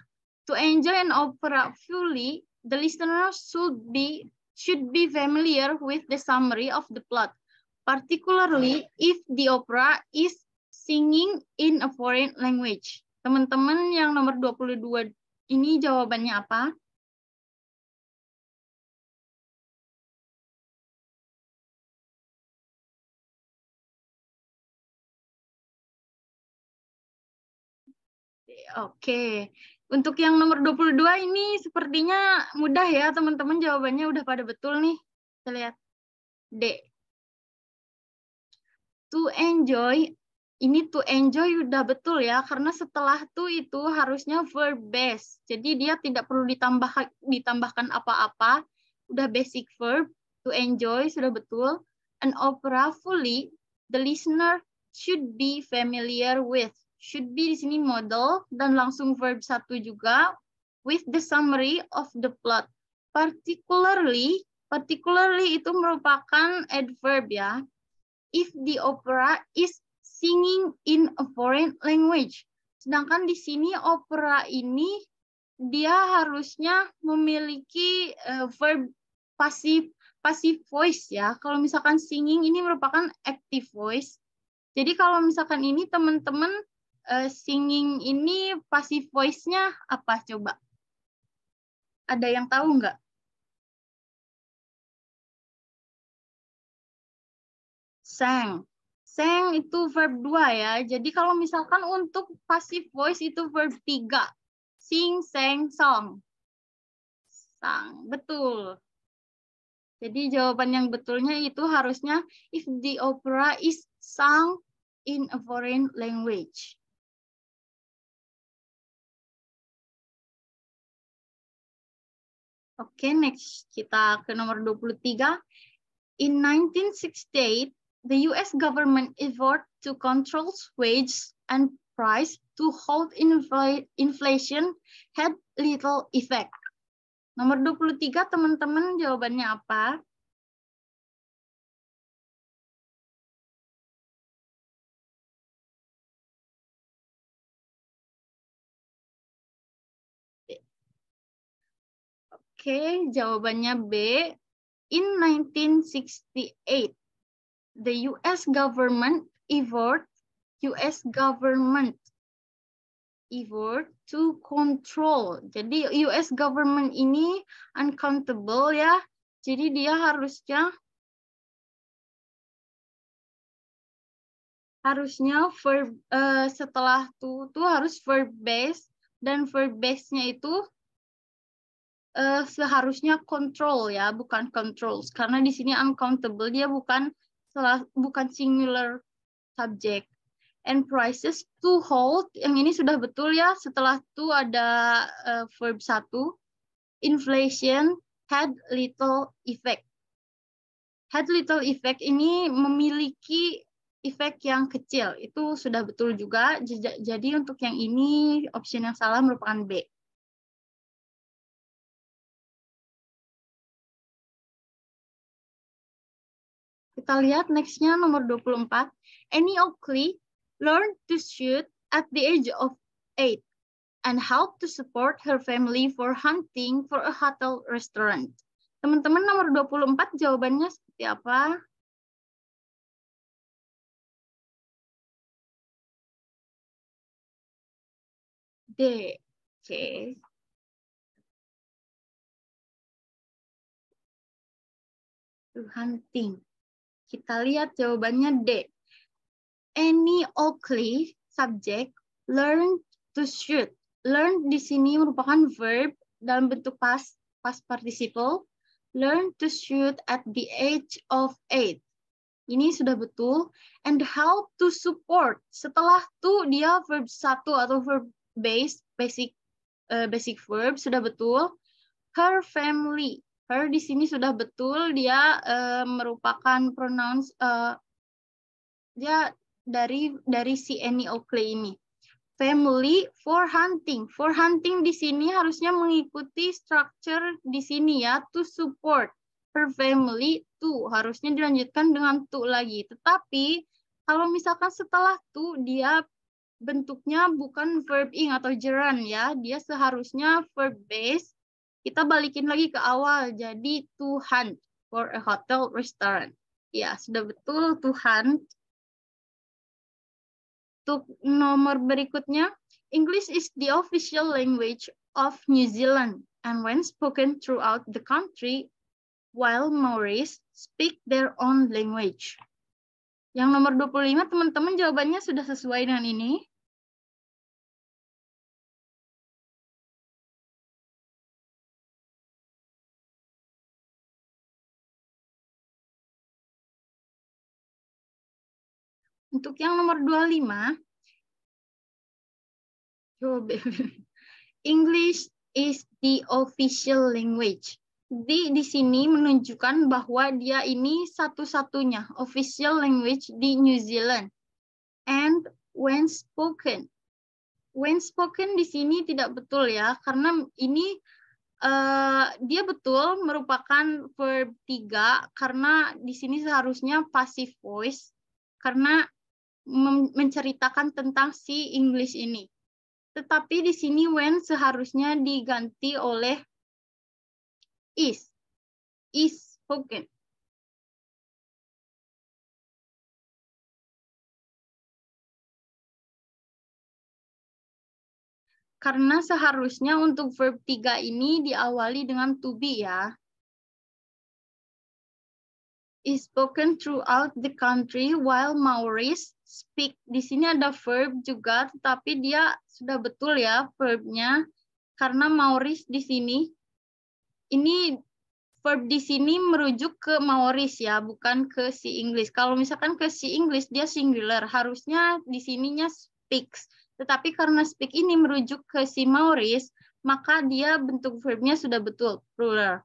To enjoy an opera fully, the listener should be familiar with the summary of the plot. Particularly if the opera is singing in a foreign language. Teman-teman yang nomor 22 ini jawabannya apa? Oke. Untuk yang nomor 22 ini sepertinya mudah ya, teman-teman jawabannya udah pada betul nih. Kita lihat. D. To enjoy. Ini to enjoy udah betul ya, karena setelah to itu harusnya verb base. Jadi dia tidak perlu ditambahkan apa-apa. Udah basic verb. To enjoy sudah betul. An opera fully, the listener should be familiar with. Should be di sini model dan langsung verb satu juga. With the summary of the plot. Particularly itu merupakan adverb ya. If the opera is singing in a foreign language. Sedangkan di sini opera ini dia harusnya memiliki verb passive voice ya. Kalau misalkan singing ini merupakan active voice. Jadi kalau misalkan ini teman-teman singing ini passive voice-nya apa coba? Ada yang tahu nggak? Sang. Sang itu verb 2 ya. Jadi kalau misalkan untuk passive voice itu verb 3. Sing, sang, song. Sang, betul. Jadi jawaban yang betulnya itu harusnya if the opera is sung in a foreign language. Oke, next kita ke nomor 23. In 1968, the US government effort to control wages and price to halt inflation had little effect. Nomor 23, teman-teman jawabannya apa? Oke, jawabannya B. In 1968, the US government effort to control. Jadi US government ini uncountable ya. Jadi dia harusnya verb setelah to harus verb base, dan verb base-nya itu seharusnya control ya, bukan controls, karena di sini uncountable, dia bukan singular subject. And prices to hold, yang ini sudah betul ya, setelah to ada verb 1. Inflation had little effect. Had little effect ini memiliki efek yang kecil, itu sudah betul juga. Jadi untuk yang ini option yang salah merupakan B. Kita lihat nextnya nomor 24. Annie Oakley learned to shoot at the age of 8 and helped to support her family for hunting for a hotel restaurant. Teman-teman, nomor 24 jawabannya seperti apa? D. Oke. Hunting. Kita lihat jawabannya D. Annie Oakley, subject, learned to shoot. Learn di sini merupakan verb dalam bentuk past participle. Learn to shoot at the age of 8. Ini sudah betul. And help to support. Setelah to dia verb 1 atau verb base, basic verb, sudah betul. Her family. Her di sini sudah betul, dia merupakan pronouns dia dari si Annie Oakley ini. Family for hunting. For hunting di sini harusnya mengikuti structure di sini ya, to support. Her family to, harusnya dilanjutkan dengan to lagi. Tetapi kalau misalkan setelah to dia bentuknya bukan verb ing atau gerund ya, dia seharusnya verb base. Kita balikin lagi ke awal, jadi to hunt for a hotel restaurant. Ya, sudah betul, to hunt. Untuk nomor berikutnya, English is the official language of New Zealand and when spoken throughout the country, while Maoris speak their own language. Yang nomor 25, teman-teman jawabannya sudah sesuai dengan ini. Untuk yang nomor 25, English is the official language. Di sini menunjukkan bahwa dia ini satu-satunya official language di New Zealand. And when spoken. When spoken di sini tidak betul ya, karena ini dia betul merupakan verb 3 karena di sini seharusnya passive voice karena menceritakan tentang si English ini. Tetapi di sini when seharusnya diganti oleh is spoken. Karena seharusnya untuk verb 3 ini diawali dengan to be ya. Is spoken throughout the country while Maoris speak. Di sini ada verb juga, tetapi dia sudah betul ya verbnya. Karena Maoris di sini, ini verb di sini merujuk ke Maoris ya, bukan ke si English. Kalau misalkan ke si English dia singular, harusnya di sininya speaks. Tetapi karena speak ini merujuk ke si Maoris, maka dia bentuk verbnya sudah betul, plural.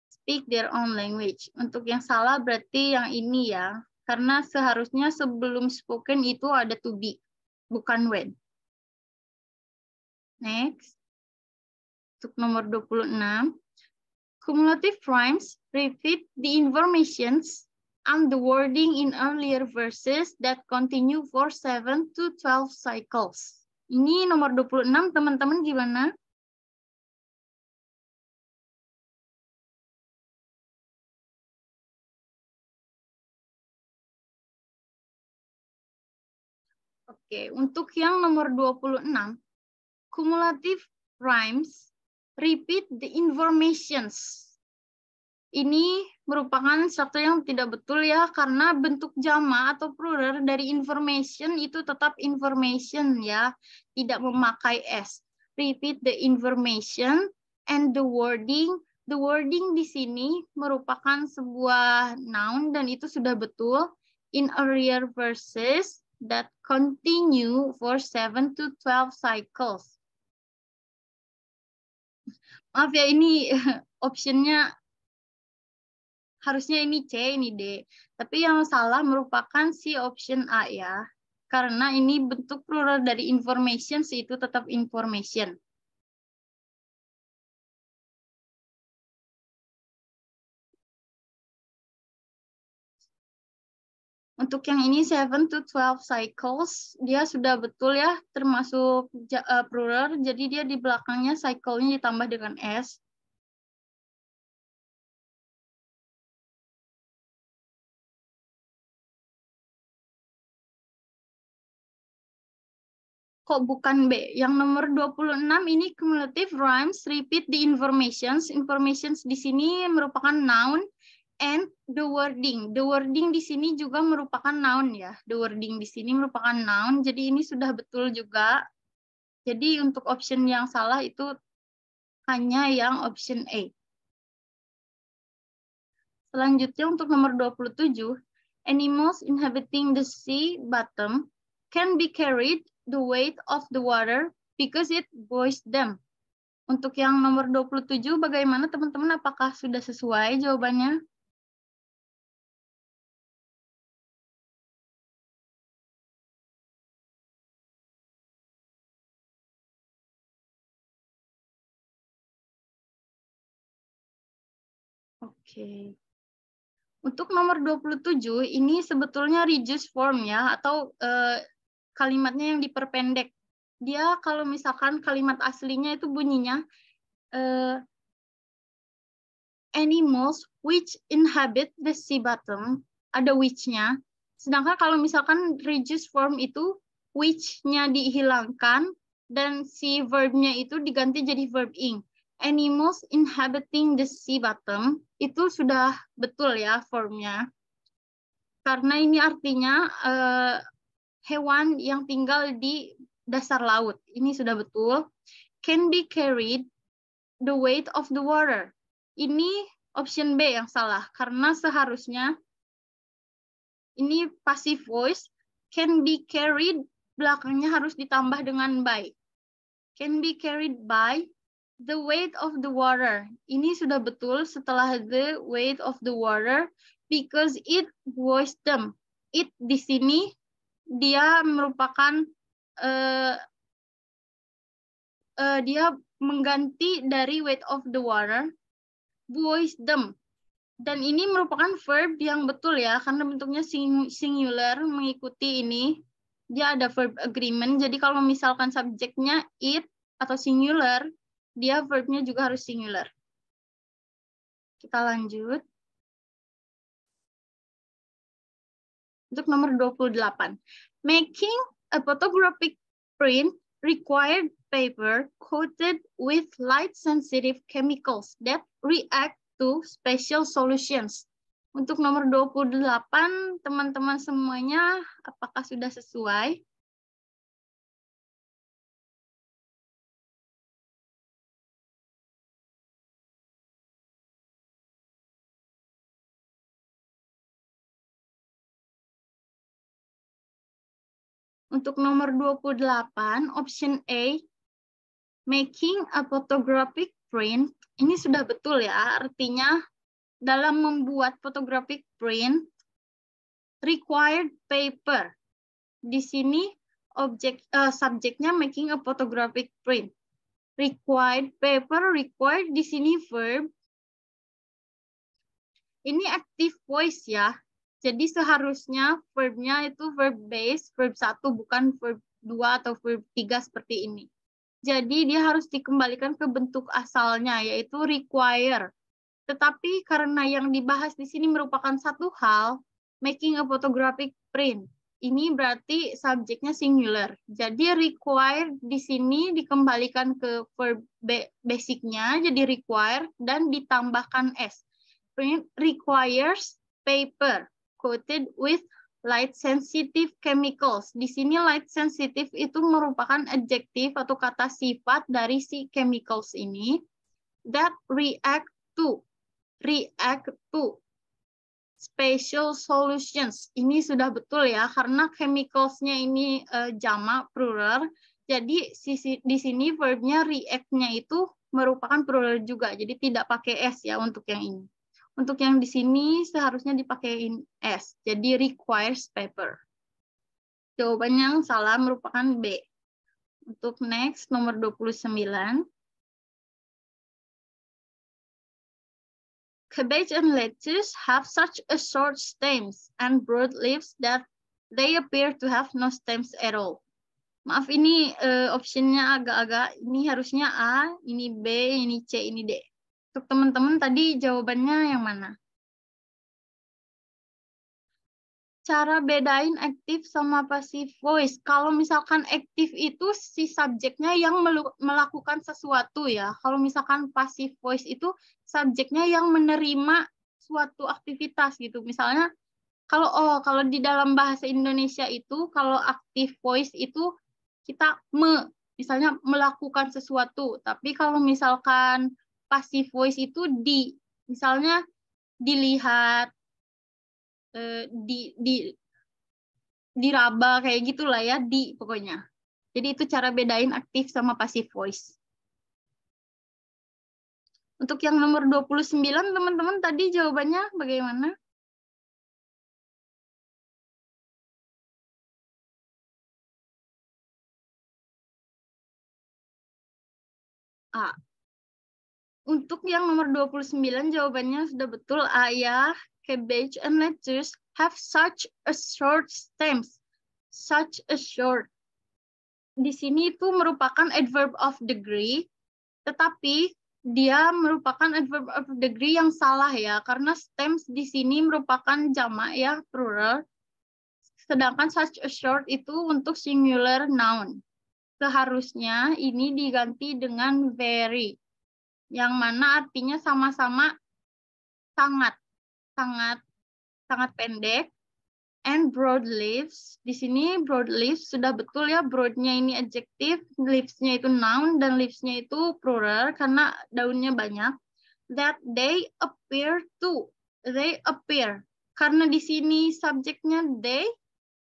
Speak their own language. Untuk yang salah berarti yang ini ya. Karena seharusnya sebelum spoken itu ada to be, bukan when. Next. Untuk nomor 26. Cumulative rhymes repeat the informations and the wording in earlier verses that continue for 7 to 12 cycles. Ini nomor 26, teman-teman gimana? Oke, untuk yang nomor 26, cumulative rhymes repeat the informations. Ini merupakan struktur yang tidak betul ya, karena bentuk jama atau plural dari information itu tetap information ya, tidak memakai s. Repeat the information and the wording. The wording di sini merupakan sebuah noun dan itu sudah betul. In earlier verses that continue for 7 to 12 cycles. Maaf ya, ini optionnya harusnya ini C, ini D. Tapi yang salah merupakan si option A ya. Karena ini bentuk plural dari information, itu tetap information. Untuk yang ini 7 to 12 cycles, dia sudah betul ya, termasuk plural. Jadi dia di belakangnya cycle-nya ditambah dengan S. Kok bukan B? Yang nomor 26 ini cumulative rhymes repeat the informations. Informations di sini merupakan noun and the wording. The wording di sini juga merupakan noun ya. The wording di sini merupakan noun. Jadi ini sudah betul juga. Jadi untuk option yang salah itu hanya yang option A. Selanjutnya untuk nomor 27, animals inhabiting the sea bottom can be carried the weight of the water because it buoys them. Untuk yang nomor 27, bagaimana teman-teman? Apakah sudah sesuai jawabannya? Oke. Untuk nomor 27, ini sebetulnya reduced form ya, atau kalimatnya yang diperpendek. Dia kalau misalkan kalimat aslinya itu bunyinya animals which inhabit the sea bottom, ada which-nya. Sedangkan kalau misalkan reduced form itu which-nya dihilangkan dan si verb-nya itu diganti jadi verb ing. Animals inhabiting the sea bottom itu sudah betul ya formnya. Karena ini artinya hewan yang tinggal di dasar laut. Ini sudah betul. Can be carried the weight of the water. Ini option B yang salah. Karena seharusnya ini passive voice. Can be carried, belakangnya harus ditambah dengan by. Can be carried by the weight of the water. Ini sudah betul setelah the weight of the water. Because it buoys them. It di sini dia merupakan dia mengganti dari weight of the water, buoys them. Dan ini merupakan verb yang betul ya, karena bentuknya singular mengikuti ini. Dia ada verb agreement, jadi kalau misalkan subjeknya it atau singular, dia verbnya juga harus singular. Kita lanjut. Untuk nomor 28. Making a photographic print required paper coated with light-sensitive chemicals that react to special solutions. Untuk nomor 28, teman-teman semuanya, apakah sudah sesuai? Untuk nomor 28, option A, making a photographic print. Ini sudah betul ya, artinya dalam membuat photographic print, required paper. Di sini subjeknya making a photographic print. Required paper, required di sini verb. Ini active voice ya. Jadi seharusnya verbnya itu verb base, verb 1 bukan verb 2 atau verb 3 seperti ini. Jadi dia harus dikembalikan ke bentuk asalnya yaitu require. Tetapi karena yang dibahas di sini merupakan satu hal, making a photographic print. Ini berarti subjeknya singular. Jadi require di sini dikembalikan ke verb basicnya jadi require dan ditambahkan s. Print requires paper coated with light sensitive chemicals. Di sini light sensitive itu merupakan adjektif atau kata sifat dari si chemicals ini that react to special solutions. Ini sudah betul ya, karena chemicals-nya ini jamak plural. Jadi di sini verbnya react-nya itu merupakan plural juga. Jadi tidak pakai s ya untuk yang ini. Untuk yang di sini seharusnya dipakai s. Jadi requires paper. Jawabannya yang salah merupakan B. Untuk next nomor 29. Cabbage and lettuce have such a short stems and broad leaves that they appear to have no stems at all. Maaf ini optionnya agak-agak, ini harusnya A, ini B, ini C, ini D. Untuk teman-teman tadi jawabannya yang mana? Cara bedain aktif sama passive voice. Kalau misalkan aktif itu si subjeknya yang melakukan sesuatu ya. Kalau misalkan passive voice itu subjeknya yang menerima suatu aktivitas gitu. Misalnya kalau di dalam bahasa Indonesia itu kalau active voice itu kita misalnya melakukan sesuatu. Tapi kalau misalkan passive voice itu misalnya dilihat, diraba kayak gitulah ya, pokoknya. Jadi itu cara bedain aktif sama passive voice. Untuk yang nomor 29 teman-teman tadi jawabannya bagaimana? A. Untuk yang nomor 29 jawabannya sudah betul A ya. Cabbage and lettuce have such a short stems. Such a short. Di sini itu merupakan adverb of degree, tetapi dia merupakan adverb of degree yang salah ya, karena stems di sini merupakan jamak ya, plural. Sedangkan such a short itu untuk singular noun. Seharusnya ini diganti dengan very, yang mana artinya sama-sama sangat pendek. And broad leaves, di sini broad leaves sudah betul ya, broadnya ini adjektif, leaves-nya itu noun, dan leaves-nya itu plural karena daunnya banyak. That they appear to, they appear. Karena di sini subjeknya they,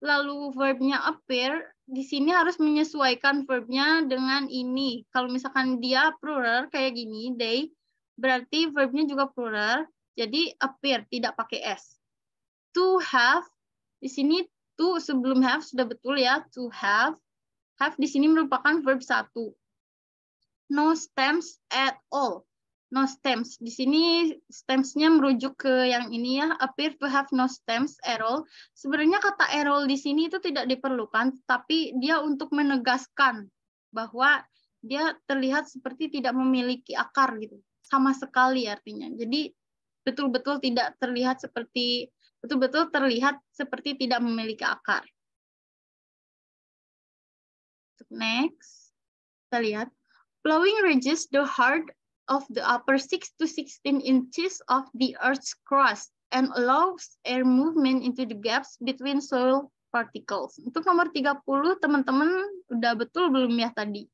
lalu verbnya appear, di sini harus menyesuaikan verbnya dengan ini. Kalau misalkan dia plural kayak gini, they, berarti verbnya juga plural, jadi appear, tidak pakai s. To have, di sini to sebelum have sudah betul ya, to have. Have di sini merupakan verb 1. No stems at all. No stems. Di sini stems-nya merujuk ke yang ini ya, appear to have no stems at all. Sebenarnya kata at all di sini itu tidak diperlukan, tapi dia untuk menegaskan bahwa dia terlihat seperti tidak memiliki akar gitu. Sama sekali artinya. Jadi betul-betul tidak terlihat seperti betul-betul terlihat seperti tidak memiliki akar. Next, kita lihat. Plowing reaches the heart of the upper 6 to 16 inches of the Earth's crust and allows air movement into the gaps between soil particles. Untuk nomor 30, teman-teman udah betul belum ya tadi?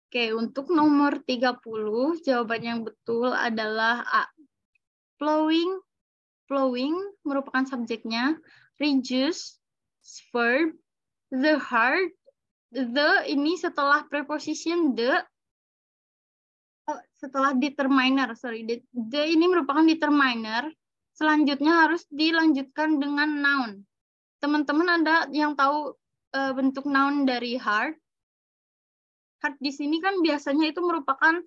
Oke, untuk nomor 30, jawaban yang betul adalah A. Flowing merupakan subjeknya, reduce, verb, the hard, the ini setelah preposition the, setelah determiner, the ini merupakan determiner, selanjutnya harus dilanjutkan dengan noun. Teman-teman ada yang tahu bentuk noun dari hard? Hard di sini kan biasanya itu merupakan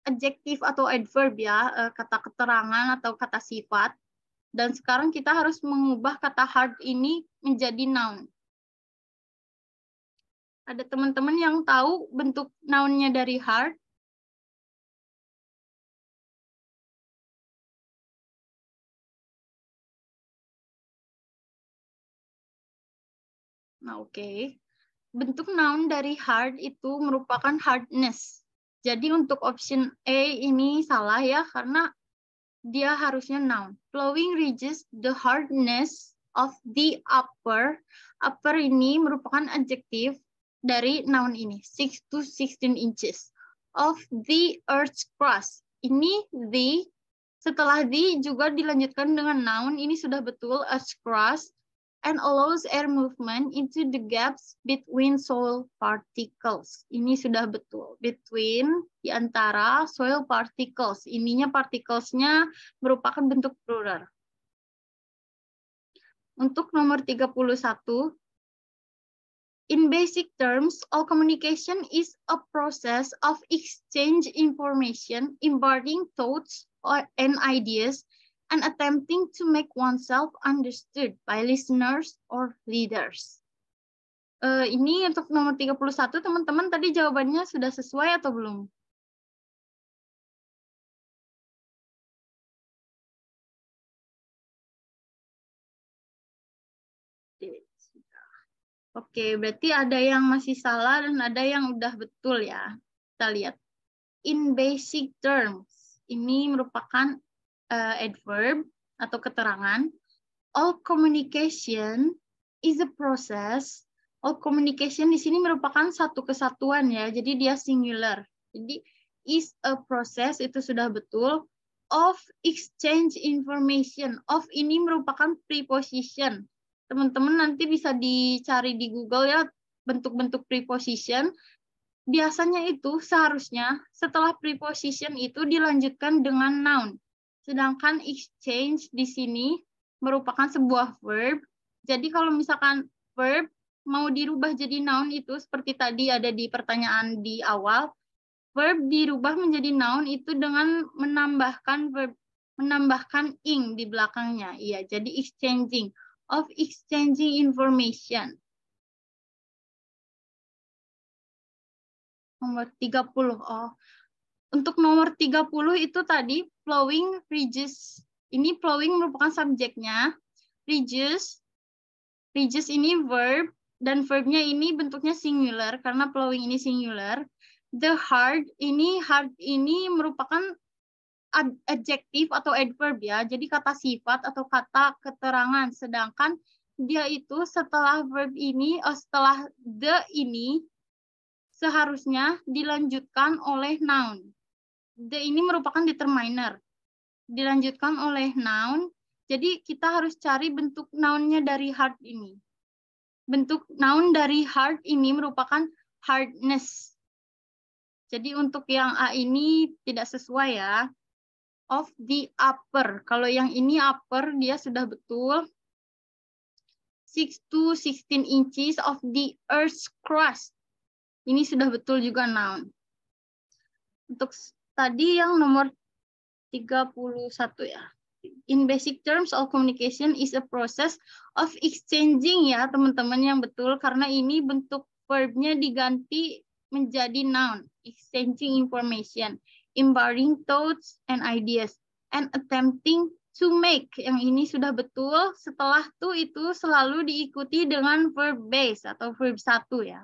adjektif atau adverb ya, kata keterangan atau kata sifat. Dan sekarang kita harus mengubah kata hard ini menjadi noun. Ada teman-teman yang tahu bentuk nounnya dari hard? Nah, oke. Bentuk noun dari hard itu merupakan hardness. Jadi untuk option A ini salah ya, karena dia harusnya noun. Flowing reaches the hardness of the upper. Upper ini merupakan adjektif dari noun ini. 6 to 16 inches. Of the earth's crust. Ini the, setelah the juga dilanjutkan dengan noun. Ini sudah betul, earth's crust. And allows air movement into the gaps between soil particles. Ini sudah betul. Between, di antara soil particles. Ininya particles-nya merupakan bentuk plural. Untuk nomor 31, in basic terms, all communication is a process of exchange information, imparting thoughts and ideas, and attempting to make oneself understood by listeners or leaders. Ini untuk nomor 31, teman-teman tadi jawabannya sudah sesuai atau belum? Oke, berarti ada yang masih salah dan ada yang udah betul ya. Kita lihat. In basic terms, ini merupakan adverb atau keterangan. All communication is a process. All communication di sini merupakan satu kesatuan ya, jadi dia singular. Jadi is a process itu sudah betul. Of exchange information. Of ini merupakan preposition. Teman-teman nanti bisa dicari di Google ya bentuk-bentuk preposition. Biasanya itu seharusnya setelah preposition itu dilanjutkan dengan noun. Sedangkan exchange di sini merupakan sebuah verb. Jadi kalau misalkan verb mau dirubah jadi noun itu seperti tadi ada di pertanyaan di awal, verb dirubah menjadi noun itu dengan menambahkan verb, menambahkan ing di belakangnya. Iya, jadi exchanging, of exchanging information. Nomor 30. Oh. Untuk nomor 30 itu tadi flowing reaches. Ini flowing merupakan subjeknya. Reaches ini verb dan verbnya ini bentuknya singular karena flowing ini singular. The hard ini merupakan adjektif atau adverb ya. Jadi kata sifat atau kata keterangan. Sedangkan dia itu setelah verb ini, setelah the ini seharusnya dilanjutkan oleh noun. The ini merupakan determiner. Dilanjutkan oleh noun. Jadi kita harus cari bentuk nounnya dari hard ini. Bentuk noun dari hard ini merupakan hardness. Jadi untuk yang A ini tidak sesuai ya. Of the upper. Kalau yang ini upper dia sudah betul. 6 to 16 inches of the earth's crust. Ini sudah betul juga noun. Untuk tadi yang nomor 31 ya. In basic terms, all communication is a process of exchanging ya teman-teman yang betul. Karena ini bentuk verbnya diganti menjadi noun. Exchanging information. Imparting thoughts and ideas. And attempting to make. Yang ini sudah betul. Setelah itu selalu diikuti dengan verb base atau verb 1 ya.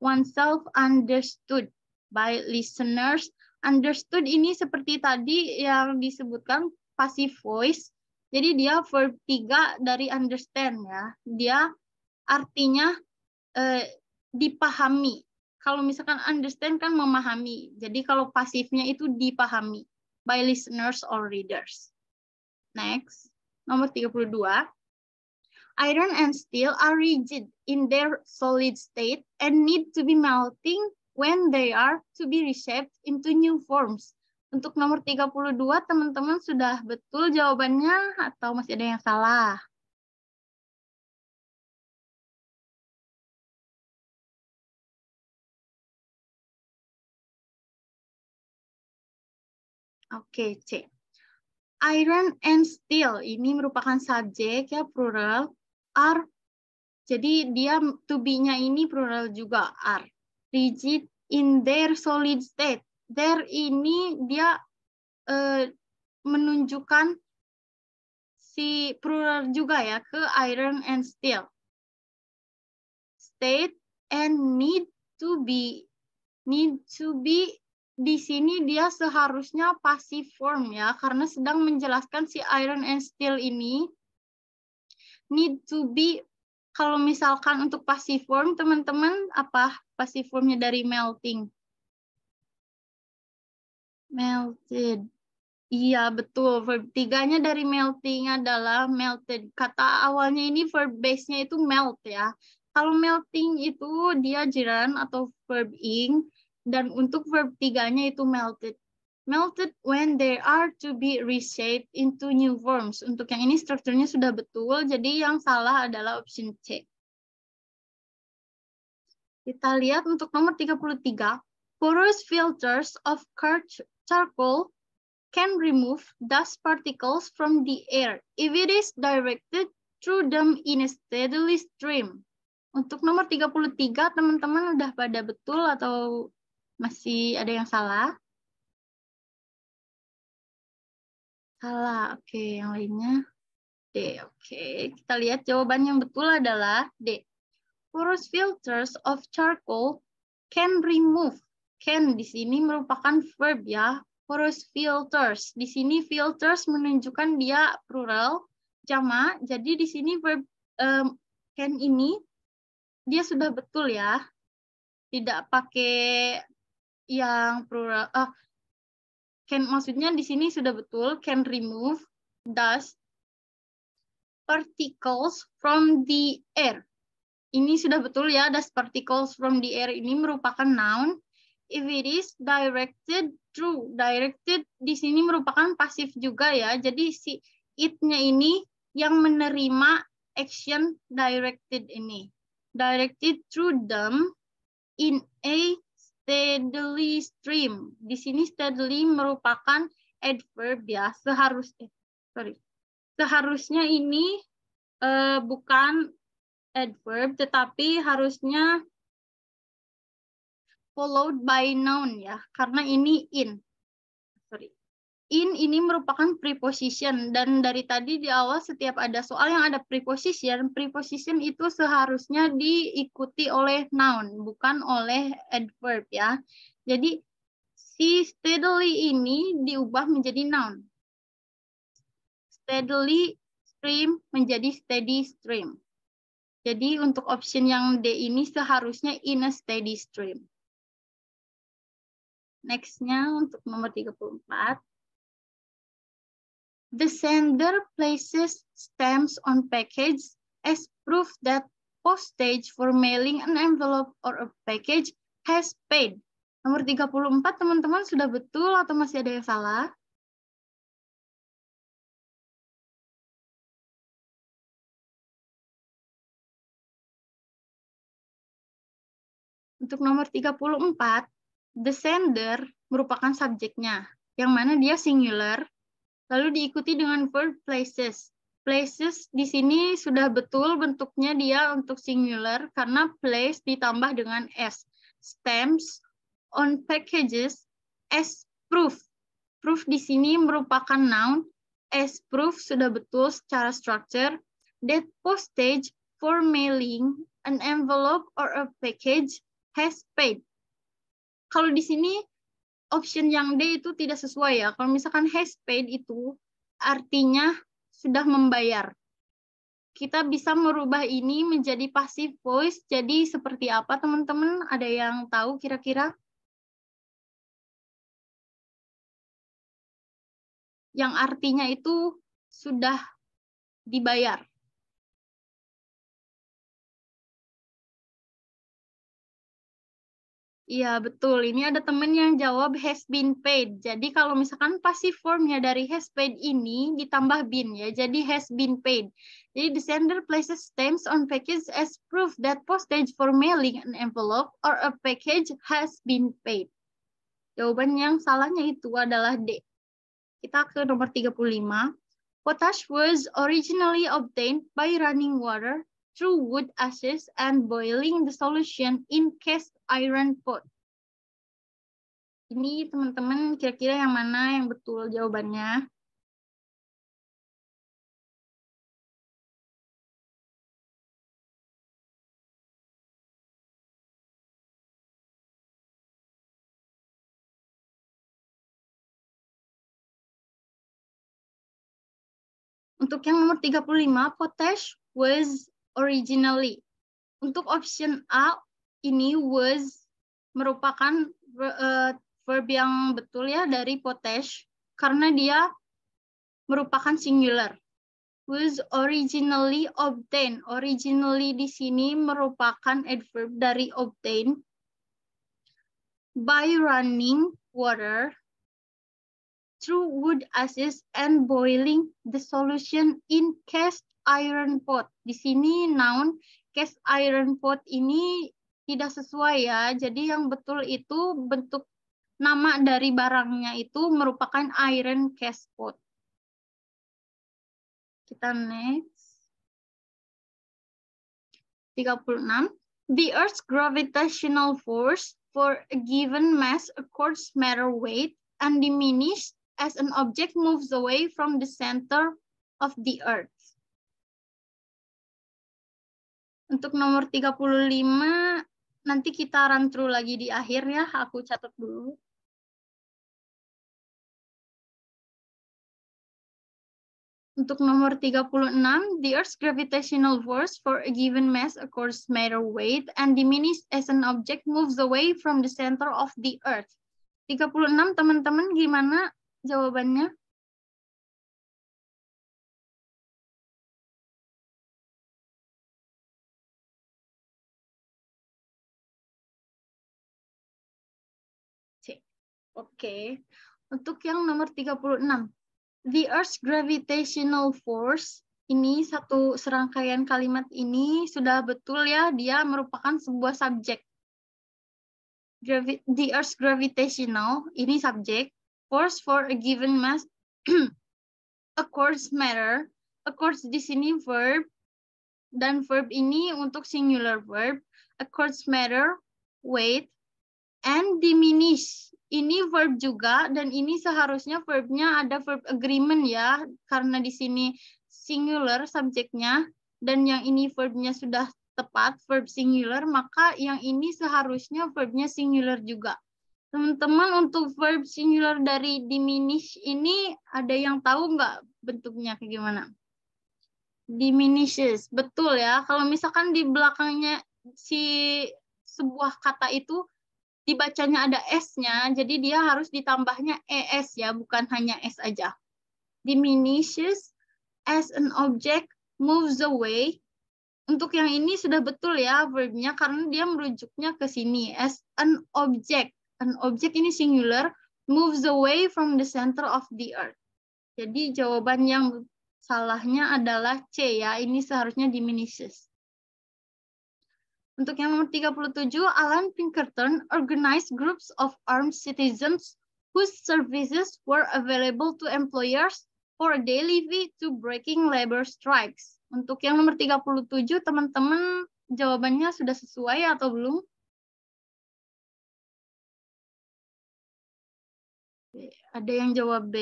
Oneself understood by listeners. Understood ini seperti tadi yang disebutkan passive voice. Jadi dia verb 3 dari understand ya. Dia artinya dipahami Kalau misalkan understand kan memahami. Jadi kalau pasifnya itu dipahami by listeners or readers. Next, nomor 32. Iron and steel are rigid in their solid state and need to be melting when they are to be reshaped into new forms. Untuk nomor 32, teman-teman sudah betul jawabannya atau masih ada yang salah? Oke, C. Iron and steel ini merupakan subjek ya, plural. Are, jadi dia to be-nya ini plural juga, are. Rigid in their solid state. There ini dia menunjukkan si plural juga ya ke iron and steel. State and need to be. Need to be di sini dia seharusnya passive form ya, karena sedang menjelaskan si iron and steel ini. Need to be, kalau misalkan untuk passive form, teman-teman apa passive formnya dari melting? Melted. Iya, betul. Verb 3-nya dari melting adalah melted. Kata awalnya ini verb base-nya itu melt ya. Kalau melting itu dia gerund atau verb ing. Dan untuk verb 3-nya itu melted. Melted when they are to be reshaped into new forms. Untuk yang ini strukturnya sudah betul. Jadi yang salah adalah option C. Kita lihat untuk nomor 33. Porous filters of charcoal can remove dust particles from the air if it is directed through them in a steady stream. Untuk nomor 33, teman-teman udah pada betul atau masih ada yang salah? Salah, oke. Yang lainnya D, oke. Kita lihat jawaban yang betul adalah D. Porous filters of charcoal can remove. Can di sini merupakan verb ya. Porous filters. Di sini filters menunjukkan dia plural, jamak. Jadi di sini verb can ini dia sudah betul ya. Tidak pakai yang plural. Can maksudnya di sini sudah betul. Can remove dust particles from the air. Ini sudah betul ya. Dust particles from the air ini merupakan noun. If it is directed through. Directed di sini merupakan pasif juga ya. Jadi si it-nya ini yang menerima action directed ini. Directed through them in a steadily stream. Di sini steadily merupakan adverb ya. Seharusnya ini bukan adverb, tetapi harusnya followed by noun ya, karena ini in. In ini merupakan preposition, dan dari tadi di awal setiap ada soal yang ada preposition, preposition itu seharusnya diikuti oleh noun, bukan oleh adverb ya. Jadi si steadily ini diubah menjadi noun. Steadily stream menjadi steady stream. Jadi untuk option yang D ini seharusnya in a steady stream. Next-nya untuk nomor 34. The sender places stamps on package as proof that postage for mailing an envelope or a package has paid. Nomor 34, teman-teman sudah betul atau masih ada yang salah? Untuk nomor 34, the sender merupakan subjeknya, yang mana dia singular, lalu diikuti dengan verb places. Places di sini sudah betul bentuknya dia untuk singular karena place ditambah dengan s. Stamps on packages as proof. Proof di sini merupakan noun. As proof sudah betul secara structure. That postage for mailing an envelope or a package has paid. Kalau di sini option yang D itu tidak sesuai ya. Kalau misalkan has paid itu artinya sudah membayar. kita bisa merubah ini menjadi passive voice. Jadi seperti apa teman-teman? Ada yang tahu kira-kira? Yang artinya itu sudah dibayar. Iya, betul. Ini ada temen yang jawab has been paid. Jadi kalau misalkan passive formnya dari has paid ini ditambah been ya. Jadi has been paid. Jadi the sender places stamps on package as proof that postage for mailing an envelope or a package has been paid. Jawaban yang salahnya itu adalah D. Kita ke nomor 35. Potash was originally obtained by running water through wood ashes and boiling the solution in cast iron pot. Ini teman-teman kira-kira yang mana yang betul jawabannya? Untuk yang nomor 35, potash was originally. Untuk option A, ini was merupakan verb yang betul ya dari potash karena dia merupakan singular. Was originally obtained. Originally di sini merupakan adverb dari obtain by running water through wood ashes and boiling the solution in cast iron pot. Di sini noun cast iron pot ini tidak sesuai ya. Jadi yang betul itu bentuk nama dari barangnya itu merupakan iron cast pot. Kita next. 36. The Earth's gravitational force for a given mass accords matter weight and diminished as an object moves away from the center of the Earth. Untuk nomor 35, nanti kita run through lagi di akhir ya, aku catat dulu. Untuk nomor 36, the Earth's gravitational force for a given mass accords matter weight and diminished as an object moves away from the center of the Earth. 36, teman-teman gimana jawabannya? C. Oke. Untuk yang nomor 36. The Earth's gravitational force, ini satu serangkaian kalimat ini sudah betul ya, dia merupakan sebuah subjek. The Earth's gravitational, ini subjek, force for a given mass, accords matter, accords di sini verb, dan verb ini untuk singular verb, accords matter, weight, and diminish. Ini verb juga, dan ini seharusnya verbnya ada verb agreement ya, karena di sini singular subjeknya, dan yang ini verbnya sudah tepat, verb singular, maka yang ini seharusnya verbnya singular juga. Teman-teman, untuk verb singular dari diminish ini, ada yang tahu nggak bentuknya kayak gimana? Diminishes, betul ya. Kalau misalkan di belakangnya si sebuah kata itu, dibacanya ada S-nya, jadi dia harus ditambahnya ES ya, bukan hanya S aja. Diminishes as an object moves away. Untuk yang ini sudah betul ya verbnya, karena dia merujuknya ke sini. As an object. An object ini singular, moves away from the center of the earth. Jadi jawaban yang salahnya adalah C ya, ini seharusnya diminishes. Untuk yang nomor 37, Alan Pinkerton organized groups of armed citizens whose services were available to employers for a daily fee to breaking labor strikes. Untuk yang nomor 37, teman-teman jawabannya sudah sesuai atau belum? Ada yang jawab B.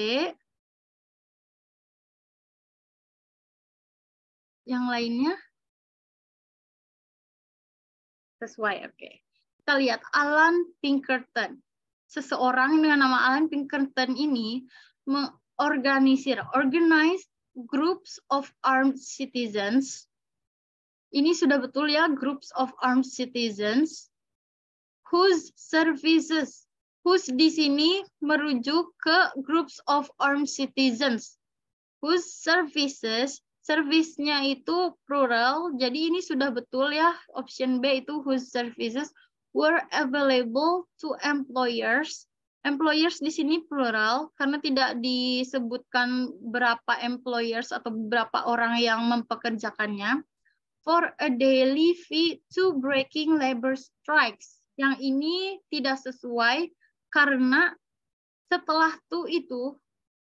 Yang lainnya? Sesuai, oke. Kita lihat Alan Pinkerton. Seseorang dengan nama Alan Pinkerton ini organize groups of armed citizens. Ini sudah betul ya, groups of armed citizens. Whose services. Whose di sini merujuk ke groups of armed citizens. Whose services. Service-nya itu plural. Jadi ini sudah betul ya. Option B itu whose services were available to employers. Employers di sini plural karena tidak disebutkan berapa employers atau berapa orang yang mempekerjakannya. For a daily fee to breaking labor strikes. Yang ini tidak sesuai karena setelah to itu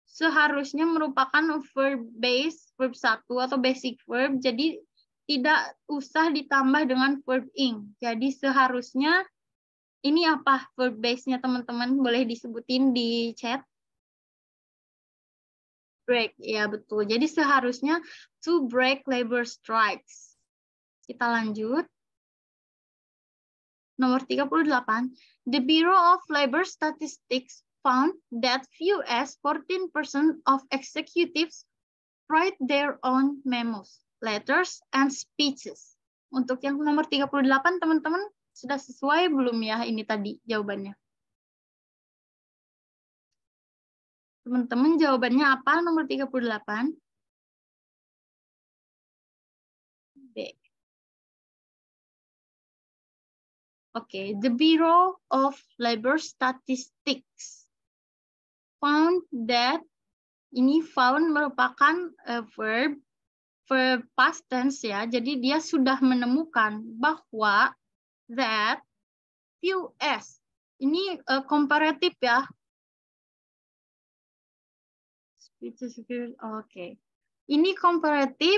seharusnya merupakan verb base, verb 1 atau basic verb. Jadi tidak usah ditambah dengan verb ing. Jadi seharusnya ini apa verb base-nya teman-teman? Boleh disebutin di chat. Break, ya betul. Jadi seharusnya to break labor strikes. Kita lanjut. Nomor 38. The Bureau of Labor Statistics found that few as 14% of executives write their own memos, letters, and speeches. Untuk yang nomor 38, teman-teman, sudah sesuai belum ya ini tadi jawabannya? Teman-teman, jawabannya apa nomor 38? B. Oke, the Bureau of Labor Statistics found that, ini found merupakan verb past tense ya, jadi dia sudah menemukan bahwa that few as, ini komparatif ya. Oke. Ini komparatif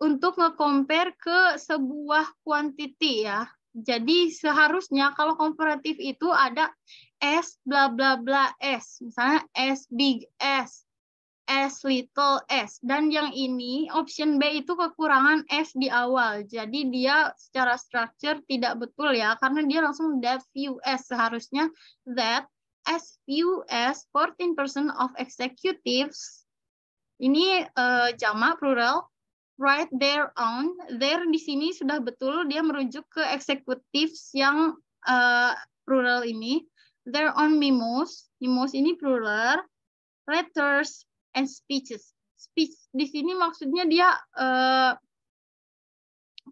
untuk nge-compare ke sebuah quantity ya. Jadi seharusnya kalau komparatif itu ada as bla bla bla s. Misalnya as big as little as. Dan yang ini option B itu kekurangan s di awal. Jadi dia secara structure tidak betul ya. Karena dia langsung that few as. Seharusnya that as few as 14% of executives. Ini jamak plural. Write their own. Their di sini sudah betul, dia merujuk ke executives yang plural ini. Their own memos. Memos ini plural. Letters and speeches. Speech di sini maksudnya dia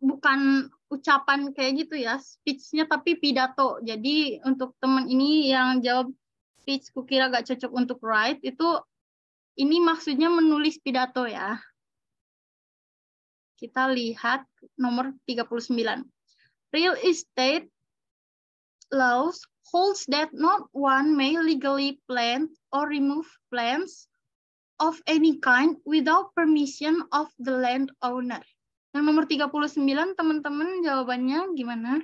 bukan ucapan kayak gitu ya, speech-nya tapi pidato. Jadi untuk teman ini yang jawab speech kukira gak cocok untuk write, itu ini maksudnya menulis pidato ya. Kita lihat nomor 39. Real estate laws holds that not one may legally plant or remove plants of any kind without permission of the landowner. Yang nomor 39, teman-teman jawabannya gimana?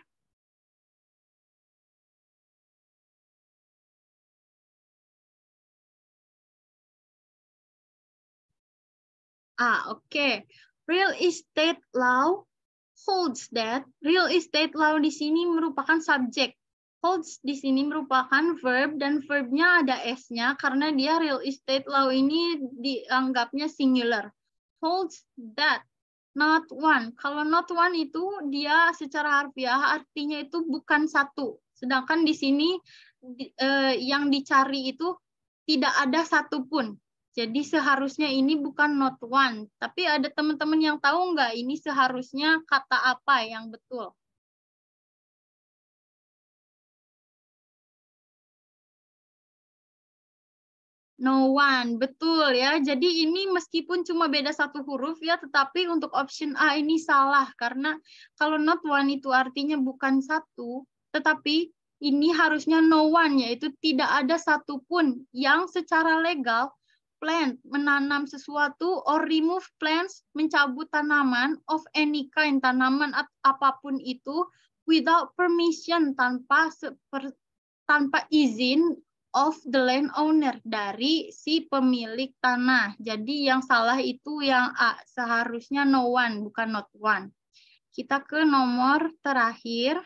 Oke. Real estate law holds that. Real estate law di sini merupakan subjek. Holds di sini merupakan verb dan verbnya ada s-nya karena dia real estate law ini dianggapnya singular. Holds that. Not one. Kalau not one itu dia secara harfiah artinya itu bukan satu. Sedangkan di sini yang dicari itu tidak ada satupun. Jadi seharusnya ini bukan not one. Tapi ada teman-teman yang tahu nggak ini seharusnya kata apa yang betul? No one, betul ya. Jadi ini meskipun cuma beda satu huruf ya, tetapi untuk option A ini salah. Karena kalau not one itu artinya bukan satu, tetapi ini harusnya no one, yaitu tidak ada satupun yang secara legal plant, menanam sesuatu, or remove plants, mencabut tanaman, of any kind, tanaman apapun itu, without permission, tanpa izin of the landowner, dari si pemilik tanah. Jadi yang salah itu yang A, seharusnya no one, bukan not one. Kita ke nomor terakhir.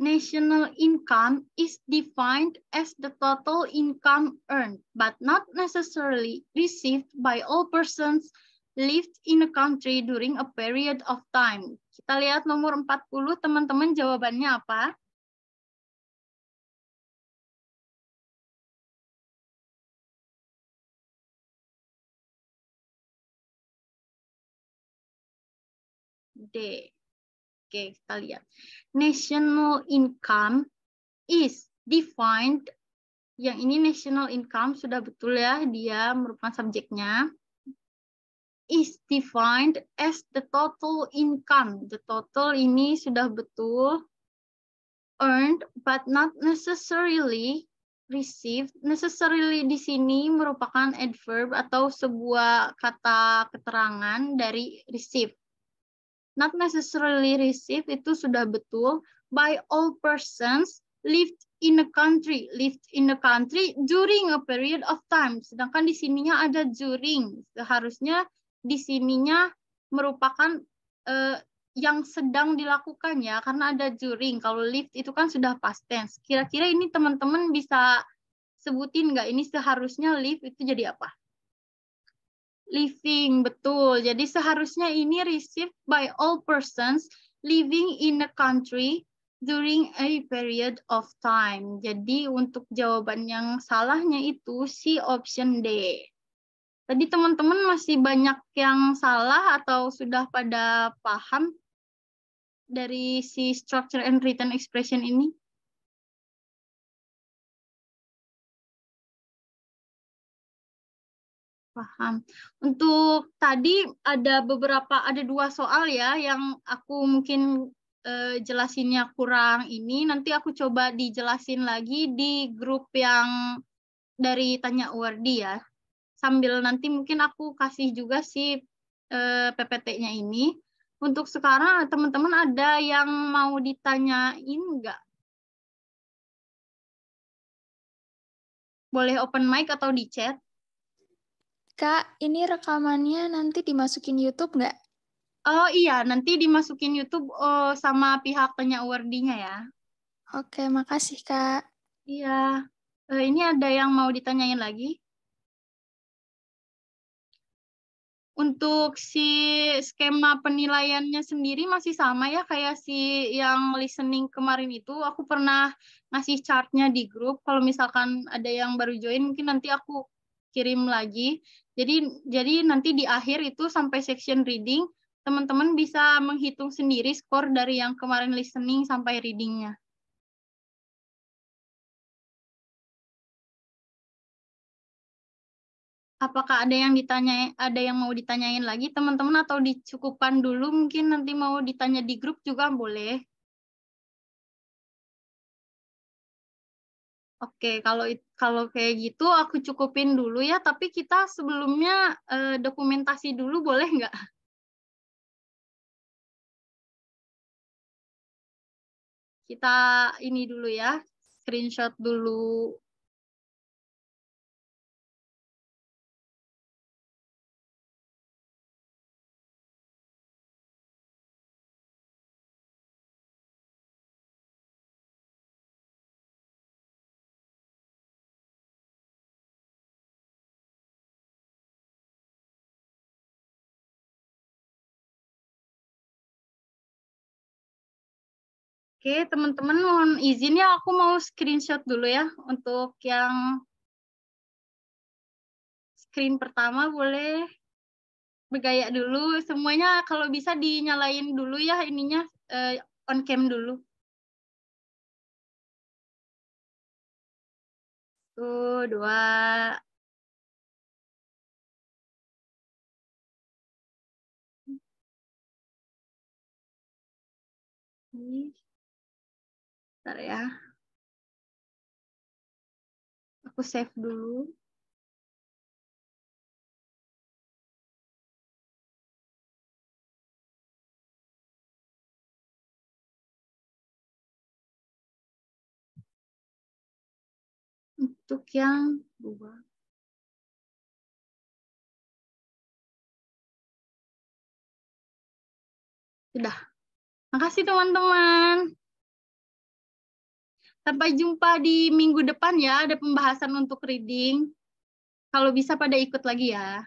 national income is defined as the total income earned, but not necessarily received by all persons lived in a country during a period of time. Kita lihat nomor 40, teman-teman jawabannya apa? D. Oke, kita lihat. National income is defined. Yang ini national income sudah betul ya, dia merupakan subjeknya. Is defined as the total income. The total ini sudah betul. Earned but not necessarily received. Necessarily di sini merupakan adverb atau sebuah kata keterangan dari receive. Not necessarily received itu sudah betul. By all persons lived in a country. Lived in a country during a period of time. Sedangkan di sininya ada during. Seharusnya di sininya merupakan yang sedang dilakukan ya, karena ada during. Kalau lived itu kan sudah past tense. Kira-kira ini teman-teman bisa sebutin nggak ini seharusnya live itu jadi apa? Living, betul. Jadi seharusnya ini received by all persons living in a country during a period of time. Jadi untuk jawaban yang salahnya itu si option D. Tadi teman-teman masih banyak yang salah atau sudah pada paham dari si structure and written expression ini? Paham. Untuk tadi ada dua soal ya yang aku mungkin jelasinnya kurang ini. Nanti aku coba dijelasin lagi di grup yang dari Tanya Wardi ya. Sambil nanti mungkin aku kasih juga si PPT-nya ini. Untuk sekarang teman-teman ada yang mau ditanyain nggak? Boleh open mic atau di chat? Kak, ini rekamannya nanti dimasukin YouTube nggak? Oh iya, nanti dimasukin YouTube sama pihak Tanya Wardinya ya. Oke, makasih Kak. Iya. Ini ada yang mau ditanyain lagi? Untuk si skema penilaiannya sendiri masih sama ya kayak si yang listening kemarin itu. Aku pernah ngasih chartnya di grup. Kalau misalkan ada yang baru join mungkin nanti aku kirim lagi. Jadi nanti di akhir itu sampai section reading, teman-teman bisa menghitung sendiri skor dari yang kemarin listening sampai readingnya. Apakah ada yang mau ditanyain lagi teman-teman atau dicukupkan dulu mungkin nanti mau ditanya di grup juga boleh. Oke, kalau kayak gitu aku cukupin dulu ya, tapi kita sebelumnya dokumentasi dulu boleh nggak? Kita ini dulu ya, screenshot dulu. Oke, teman-teman mohon izin ya, aku mau screenshot dulu ya untuk yang screen pertama boleh bergaya dulu. Semuanya kalau bisa dinyalain dulu ya ininya on cam dulu. Tuh, dua. Bentar ya. Aku save dulu. Untuk yang dua. Sudah. Makasih teman-teman. Sampai jumpa di minggu depan ya, ada pembahasan untuk reading. Kalau bisa pada ikut lagi ya.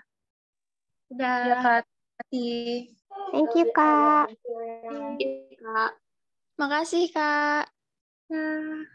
Udah. Ya, Kak. Terima kasih. Thank you, Kak. Makasih, Kak. Ya.